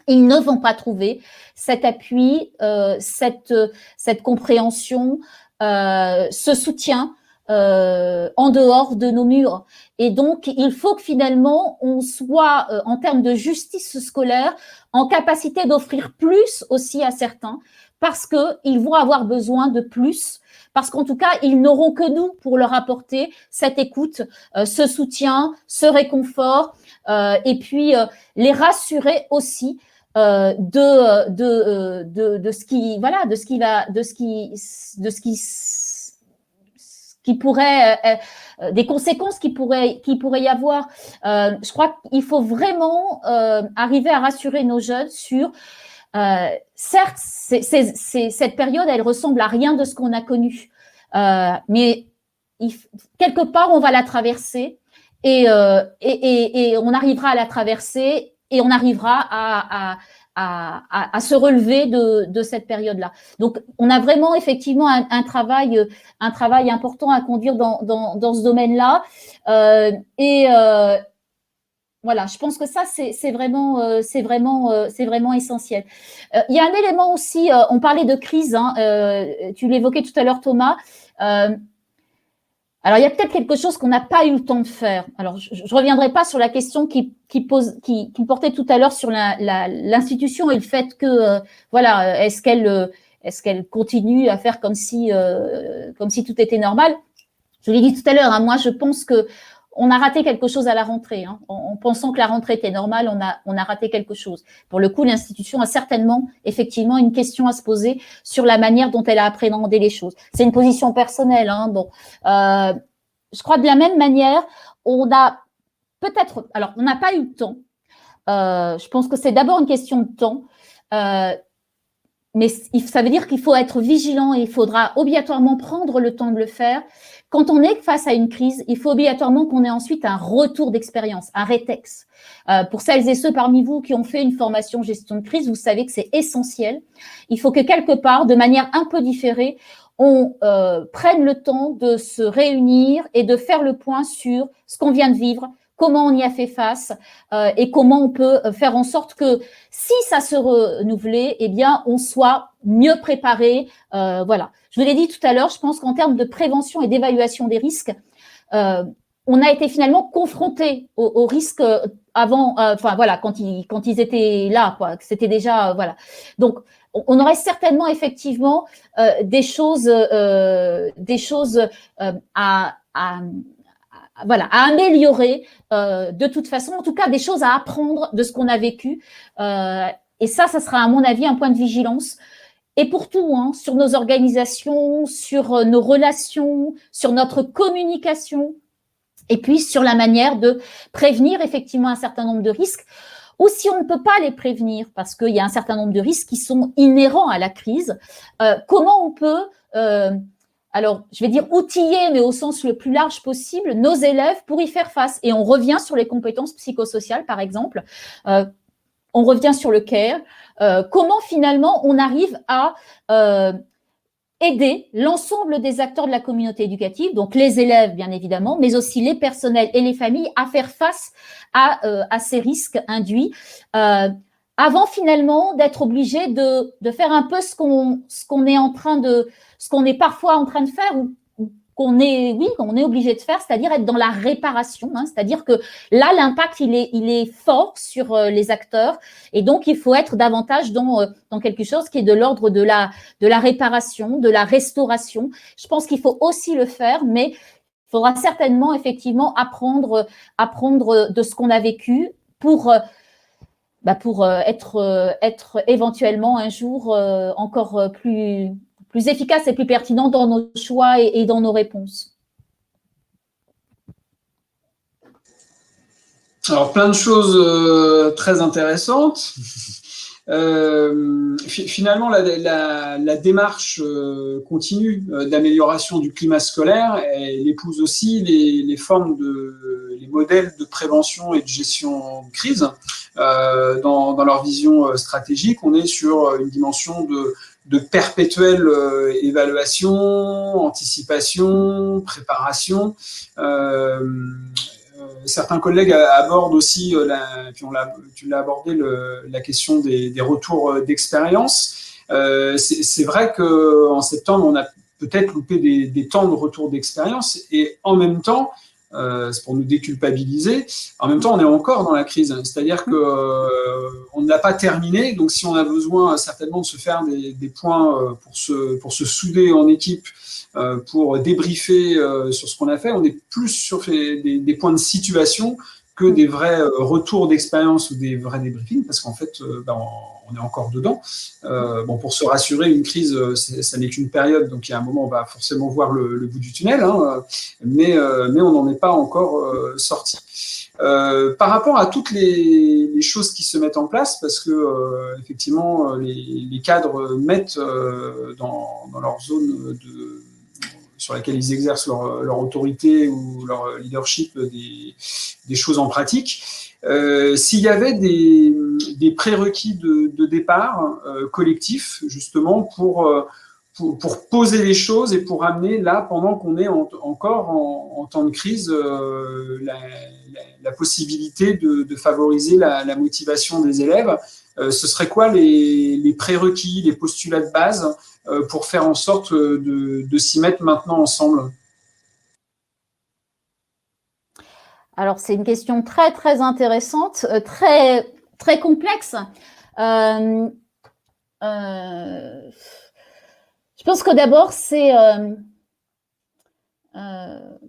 ils ne vont pas trouver cet appui, cette compréhension, ce soutien en dehors de nos murs. Et donc, il faut que finalement, on soit, en termes de justice scolaire, en capacité d'offrir plus aussi à certains, parce qu'ils vont avoir besoin de plus, parce qu'en tout cas, ils n'auront que nous pour leur apporter cette écoute, ce soutien, ce réconfort, et puis les rassurer aussi de ce qui pourrait des conséquences qui pourrait y avoir. Je crois qu'il faut vraiment arriver à rassurer nos jeunes sur certes, cette période, elle ressemble à rien de ce qu'on a connu, mais quelque part, on va la traverser et on arrivera à la traverser et on arrivera à se relever de cette période-là. Donc, on a vraiment effectivement un travail important à conduire dans ce domaine-là. Voilà, je pense que ça, c'est vraiment essentiel. Il y a un élément aussi, on parlait de crise, hein, tu l'évoquais tout à l'heure, Thomas. Alors, il y a peut-être quelque chose qu'on n'a pas eu le temps de faire. Alors, je ne reviendrai pas sur la question qui portait tout à l'heure sur l'institution et le fait que, voilà, est-ce qu'elle continue à faire comme si tout était normal. Je l'ai dit tout à l'heure, hein, moi, je pense qu'on a raté quelque chose à la rentrée. Hein. En pensant que la rentrée était normale, on a raté quelque chose. Pour le coup, l'institution a certainement, effectivement, une question à se poser sur la manière dont elle a appréhendé les choses. C'est une position personnelle. Hein, bon, je crois de la même manière, on a peut-être… Alors, on n'a pas eu le temps. Je pense que c'est d'abord une question de temps. Mais ça veut dire qu'il faut être vigilant et il faudra obligatoirement prendre le temps de le faire. Quand on est face à une crise, il faut obligatoirement qu'on ait ensuite un retour d'expérience, un rétex. Pour celles et ceux parmi vous qui ont fait une formation gestion de crise, vous savez que c'est essentiel. Il faut que quelque part, de manière un peu différée, on prenne le temps de se réunir et de faire le point sur ce qu'on vient de vivre, comment on y a fait face et comment on peut faire en sorte que si ça se renouvelait, eh bien, on soit mieux préparé. Voilà. Je vous l'ai dit tout à l'heure, je pense qu'en termes de prévention et d'évaluation des risques, on a été finalement confronté aux risques avant, enfin voilà, quand ils étaient là, quoi. C'était déjà, voilà. Donc, on aurait certainement effectivement des choses voilà, à améliorer de toute façon, en tout cas des choses à apprendre de ce qu'on a vécu. Et ça sera à mon avis un point de vigilance. Et pour tout, hein, sur nos organisations, sur nos relations, sur notre communication, et puis sur la manière de prévenir effectivement un certain nombre de risques, ou si on ne peut pas les prévenir, parce qu'il y a un certain nombre de risques qui sont inhérents à la crise, comment on peut… alors, je vais dire outiller, mais au sens le plus large possible, nos élèves pour y faire face. Et on revient sur les compétences psychosociales, par exemple. On revient sur le care. Comment, finalement, on arrive à aider l'ensemble des acteurs de la communauté éducative, donc les élèves, bien évidemment, mais aussi les personnels et les familles, à faire face à ces risques induits. Avant, finalement, d'être obligé de faire un peu ce qu'on est en train de… ce qu'on est parfois en train de faire ou qu'on est obligé de faire, c'est-à-dire être dans la réparation. Hein, c'est-à-dire que là, l'impact, il est fort sur les acteurs et donc, il faut être davantage dans quelque chose qui est de l'ordre de la réparation, de la restauration. Je pense qu'il faut aussi le faire, mais il faudra certainement, effectivement, apprendre de ce qu'on a vécu pour être éventuellement un jour encore plus efficace et plus pertinent dans nos choix et dans nos réponses. Alors, plein de choses très intéressantes. Finalement, la démarche continue d'amélioration du climat scolaire, elle épouse aussi les formes les modèles de prévention et de gestion de crise. Dans leur vision stratégique, on est sur une dimension de perpétuelle évaluation, anticipation, préparation. Certains collègues abordent aussi, puis tu l'as abordé, la question des retours d'expérience. C'est vrai qu'en septembre, on a peut-être loupé des temps de retour d'expérience et en même temps, c'est pour nous déculpabiliser, en même temps, on est encore dans la crise. C'est-à-dire qu'on ne l'a pas terminé, donc si on a besoin certainement de se faire des points pour se souder en équipe, pour débriefer sur ce qu'on a fait, on est plus sur des points de situation que des vrais retours d'expérience ou des vrais débriefings, parce qu'en fait, on est encore dedans. Pour se rassurer, une crise, ça n'est qu'une période, donc il y a un moment, on va forcément voir le bout du tunnel, hein, mais on n'en est pas encore sorti. Par rapport à toutes les choses qui se mettent en place, parce que effectivement, les cadres mettent dans leur zone sur laquelle ils exercent leur autorité ou leur leadership des choses en pratique. S'il y avait des prérequis de départ collectifs, justement, pour poser les choses et pour amener là, pendant qu'on est encore en temps de crise, la possibilité de favoriser la motivation des élèves, ce serait quoi les prérequis, les postulats de base pour faire en sorte de s'y mettre maintenant ensemble? Alors, c'est une question très, très intéressante, très, très complexe. Je pense que d'abord,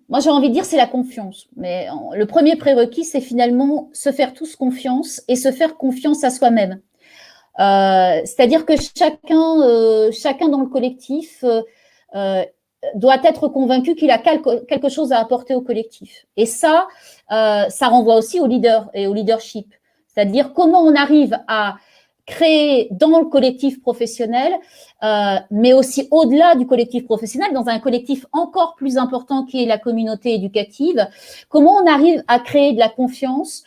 moi, j'ai envie de dire, c'est la confiance. Mais le premier prérequis, c'est finalement se faire tous confiance et se faire confiance à soi-même. C'est-à-dire que chacun dans le collectif doit être convaincu qu'il a quelque chose à apporter au collectif. Et ça renvoie aussi au leader et au leadership. C'est-à-dire comment on arrive à créer dans le collectif professionnel, mais aussi au-delà du collectif professionnel, dans un collectif encore plus important qui est la communauté éducative, comment on arrive à créer de la confiance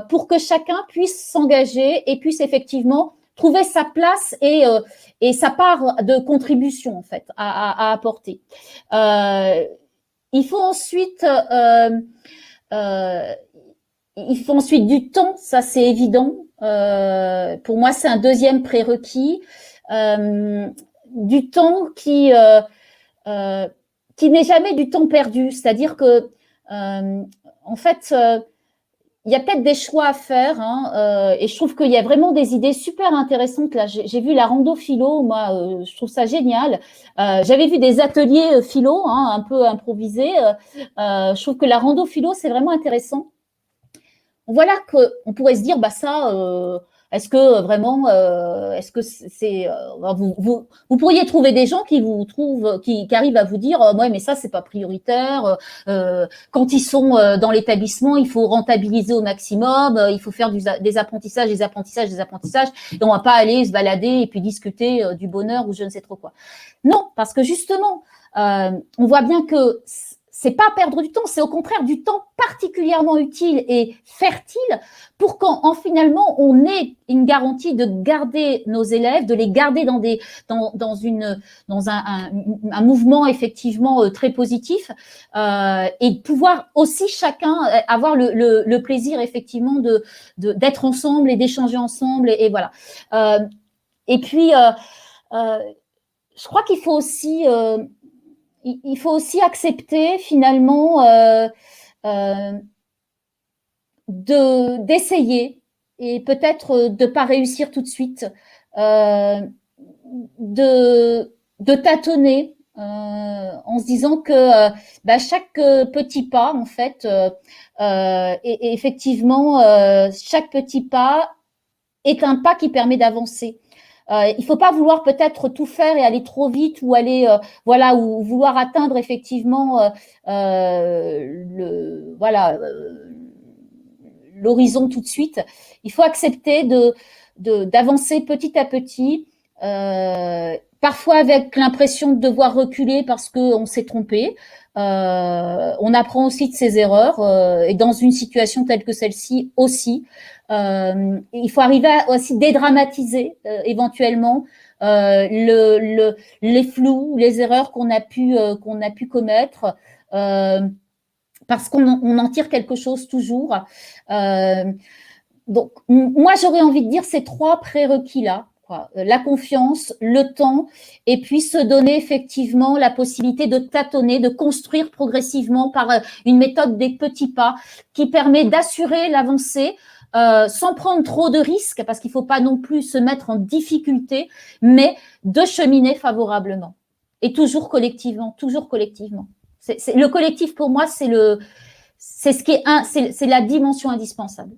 pour que chacun puisse s'engager et puisse effectivement trouver sa place et sa part de contribution en fait à apporter. Il faut ensuite du temps, ça c'est évident. Pour moi, c'est un deuxième prérequis. Du temps qui n'est jamais du temps perdu. C'est-à-dire que, en fait, il y a peut-être des choix à faire, et je trouve qu'il y a vraiment des idées super intéressantes. Là, j'ai vu la rando philo, moi, je trouve ça génial. J'avais vu des ateliers philo, un peu improvisés. Je trouve que la rando philo, c'est vraiment intéressant. Voilà qu'on pourrait se dire, bah ça, est-ce que vraiment, est-ce que c'est, vous pourriez trouver des gens qui vous trouvent, qui arrivent à vous dire, ouais, mais ça c'est pas prioritaire. Quand ils sont dans l'établissement, il faut rentabiliser au maximum, il faut faire des apprentissages, et on va pas aller se balader et puis discuter du bonheur ou je ne sais trop quoi. Non, parce que justement, on voit bien que c'est pas perdre du temps, c'est au contraire du temps particulièrement utile et fertile pour qu'en finalement on ait une garantie de garder nos élèves, de les garder dans un mouvement effectivement très positif, et de pouvoir aussi chacun avoir le plaisir effectivement d'être ensemble et d'échanger ensemble et voilà. Et puis je crois qu'il faut aussi accepter finalement d'essayer et peut-être de pas réussir tout de suite, de tâtonner en se disant que chaque petit pas en fait et effectivement chaque petit pas est un pas qui permet d'avancer. Il faut pas vouloir peut-être tout faire et aller trop vite ou aller ou vouloir atteindre effectivement l'horizon tout de suite. Il faut accepter d'avancer petit à petit, parfois avec l'impression de devoir reculer parce qu'on s'est trompé. On apprend aussi de ses erreurs et dans une situation telle que celle-ci aussi. Il faut arriver à aussi dédramatiser éventuellement les flous, les erreurs qu'on a pu commettre, parce qu'on en tire quelque chose toujours. Donc, moi, j'aurais envie de dire ces trois prérequis-là. La confiance, le temps, et puis se donner effectivement la possibilité de tâtonner, de construire progressivement par une méthode des petits pas qui permet d'assurer l'avancée sans prendre trop de risques, parce qu'il ne faut pas non plus se mettre en difficulté, mais de cheminer favorablement. Et toujours collectivement, toujours collectivement. Le collectif, pour moi, c'est la dimension indispensable.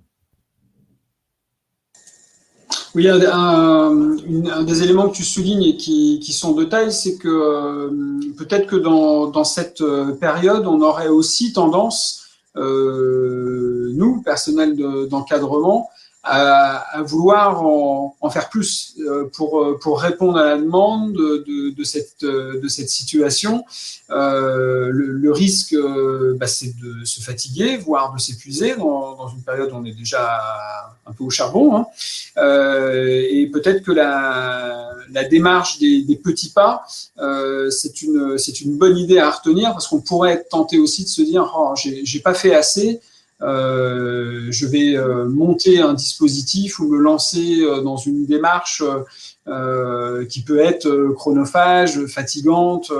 Oui, un des éléments que tu soulignes et qui sont de taille, c'est que peut-être que dans cette période, on aurait aussi tendance, nous, personnel d'encadrement, à vouloir en faire plus pour répondre à la demande de cette situation. Le risque, c'est de se fatiguer, voire de s'épuiser dans une période où on est déjà un peu au charbon. Hein. Et peut-être que la démarche des petits pas, c'est une bonne idée à retenir, parce qu'on pourrait être tenté aussi de se dire « j'ai pas fait assez ». Je vais monter un dispositif ou me lancer dans une démarche qui peut être chronophage, fatigante,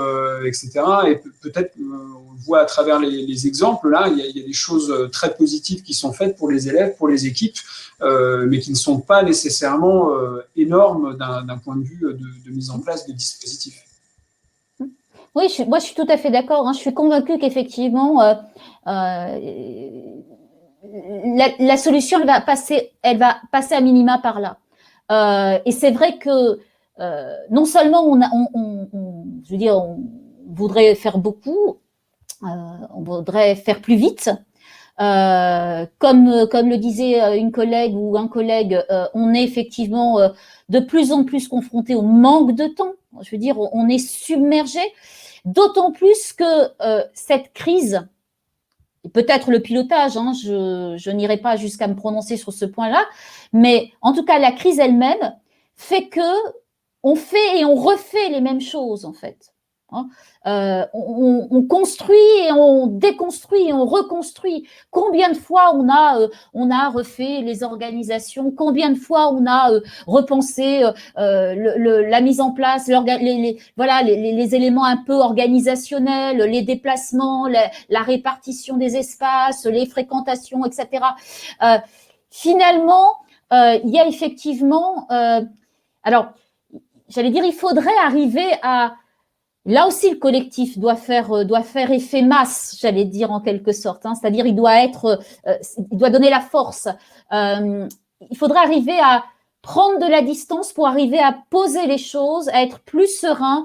etc. Et peut-être, on voit à travers les exemples, là, il y a des choses très positives qui sont faites pour les élèves, pour les équipes, mais qui ne sont pas nécessairement énormes d'un point de vue de mise en place de dispositifs. Oui, moi je suis tout à fait d'accord. Je suis convaincue qu'effectivement, la solution, elle va passer à minima par là. Et c'est vrai que non seulement je veux dire, on voudrait faire beaucoup, on voudrait faire plus vite. Comme le disait une collègue ou un collègue, on est effectivement de plus en plus confronté au manque de temps. Je veux dire, on est submergé, d'autant plus que cette crise, et peut-être le pilotage, je n'irai pas jusqu'à me prononcer sur ce point-là, mais en tout cas, la crise elle-même fait que on fait et on refait les mêmes choses, en fait. On construit et on déconstruit et on reconstruit. Combien de fois on a refait les organisations, combien de fois on a repensé la mise en place, les éléments un peu organisationnels, les déplacements, la répartition des espaces, les fréquentations, etc. Finalement, il y a effectivement… alors, j'allais dire, il faudrait arriver à… Là aussi, le collectif doit faire effet masse, j'allais dire en quelque sorte. C'est-à-dire, il doit donner la force. Il faudrait arriver à prendre de la distance pour arriver à poser les choses, à être plus serein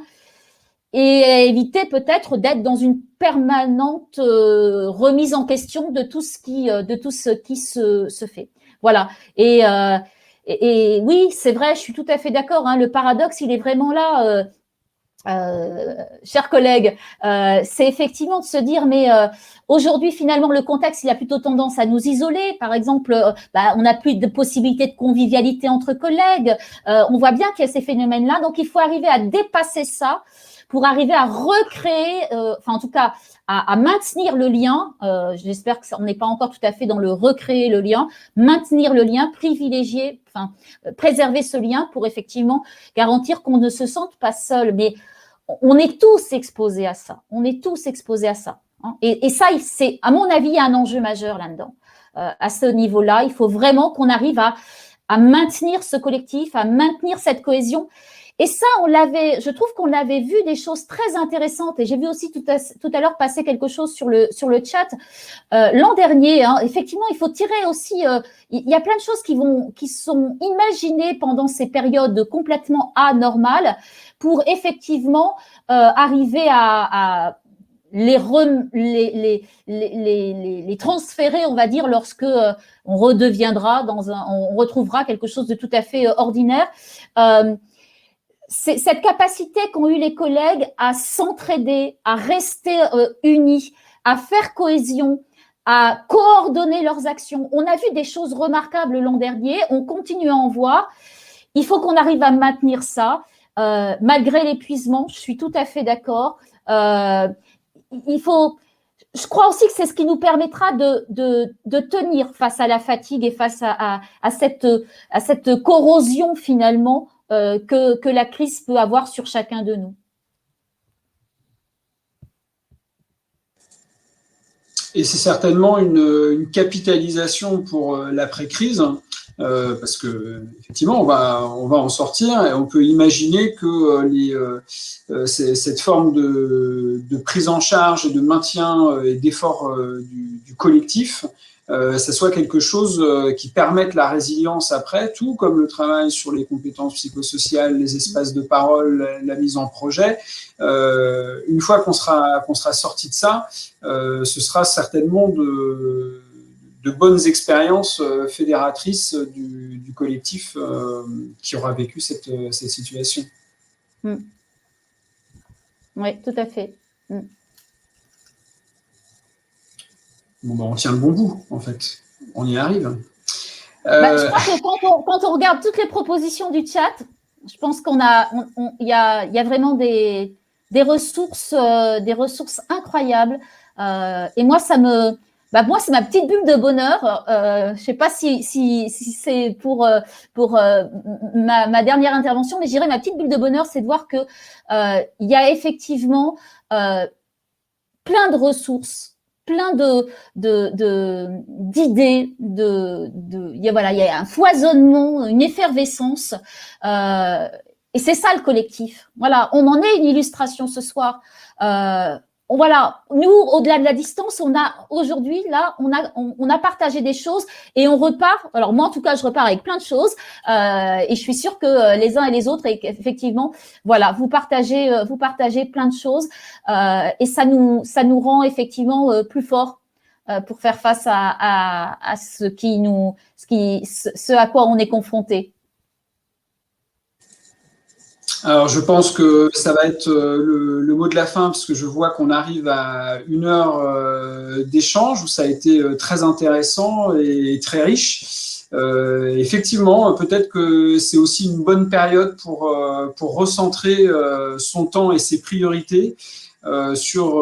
et à éviter peut-être d'être dans une permanente remise en question de tout ce qui se fait. Voilà. Et oui, c'est vrai, je suis tout à fait d'accord. Le paradoxe, il est vraiment là. Chers collègues, c'est effectivement de se dire, mais aujourd'hui, finalement, le contexte, il a plutôt tendance à nous isoler. Par exemple, on n'a plus de possibilité de convivialité entre collègues. On voit bien qu'il y a ces phénomènes-là. Donc, il faut arriver à dépasser ça pour arriver à recréer, enfin, en tout cas, à maintenir le lien. J'espère qu'on n'est pas encore tout à fait dans le recréer le lien. Maintenir le lien, privilégier, enfin, préserver ce lien pour effectivement garantir qu'on ne se sente pas seul. Mais on est tous exposés à ça. On est tous exposés à ça. Et ça, c'est, à mon avis, un enjeu majeur là-dedans. À ce niveau-là, il faut vraiment qu'on arrive à maintenir ce collectif, à maintenir cette cohésion. Et ça, je trouve qu'on avait vu des choses très intéressantes. Et j'ai vu aussi tout à l'heure passer quelque chose sur le chat. L'an dernier, effectivement, il faut tirer aussi. Il y a plein de choses qui sont imaginées pendant ces périodes complètement anormales pour effectivement arriver à les transférer, on va dire, lorsque on redeviendra on retrouvera quelque chose de tout à fait ordinaire. C'est cette capacité qu'ont eu les collègues à s'entraider, à rester unis, à faire cohésion, à coordonner leurs actions. On a vu des choses remarquables l'an dernier, on continue à en voir. Il faut qu'on arrive à maintenir ça, malgré l'épuisement, je suis tout à fait d'accord. Je crois aussi que c'est ce qui nous permettra de tenir face à la fatigue et face à cette corrosion finalement que la crise peut avoir sur chacun de nous. Et c'est certainement une capitalisation pour l'après-crise, parce que effectivement, on va en sortir et on peut imaginer que cette forme de prise en charge et de maintien et d'effort du collectif, ça soit quelque chose qui permette la résilience après, tout comme le travail sur les compétences psychosociales, les espaces de parole, la mise en projet. Une fois qu'on sera sorti de ça, ce sera certainement de bonnes expériences fédératrices du collectif qui aura vécu cette situation. Oui, tout à fait. Bon, on tient le bon bout, en fait. On y arrive. Je crois que quand on regarde toutes les propositions du chat, je pense qu'il y a vraiment des ressources incroyables. Et moi, ça Bah moi, c'est ma petite bulle de bonheur. Je sais pas si c'est pour ma dernière intervention, mais je dirais ma petite bulle de bonheur, c'est de voir que il y a effectivement plein de ressources, plein d'idées, voilà, il y a un foisonnement, une effervescence. Et c'est ça le collectif. Voilà, on en est une illustration ce soir. Voilà, nous, au-delà de la distance, on a aujourd'hui, là, on a partagé des choses et on repart. Alors moi, en tout cas, je repars avec plein de choses et je suis sûre que les uns et les autres, effectivement, voilà, vous partagez plein de choses et ça nous rend effectivement plus forts pour faire face à ce à quoi on est confronté. Alors, je pense que ça va être le mot de la fin, parce que je vois qu'on arrive à 1 heure d'échange où ça a été très intéressant et très riche. Effectivement, peut-être que c'est aussi une bonne période pour recentrer son temps et ses priorités sur,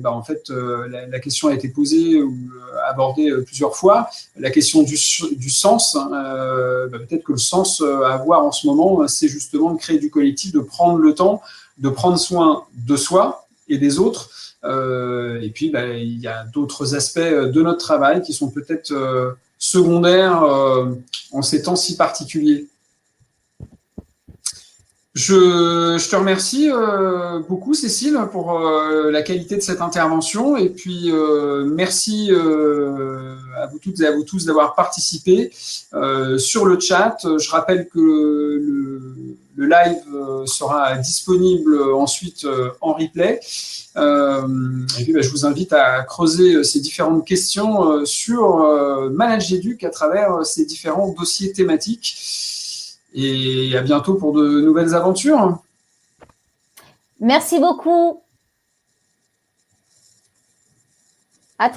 en fait, la question a été posée ou abordée plusieurs fois, la question du sens. Peut-être que le sens à avoir en ce moment, c'est justement de créer du collectif, de prendre le temps, de prendre soin de soi et des autres. Et puis, il y a d'autres aspects de notre travail qui sont peut-être secondaires en ces temps si particuliers. Je te remercie beaucoup, Cécile, pour la qualité de cette intervention. Et puis, merci à vous toutes et à vous tous d'avoir participé sur le chat. Je rappelle que le live sera disponible ensuite en replay. Et puis, je vous invite à creuser ces différentes questions sur ManagerEduc à travers ces différents dossiers thématiques. Et à bientôt pour de nouvelles aventures. Merci beaucoup. À très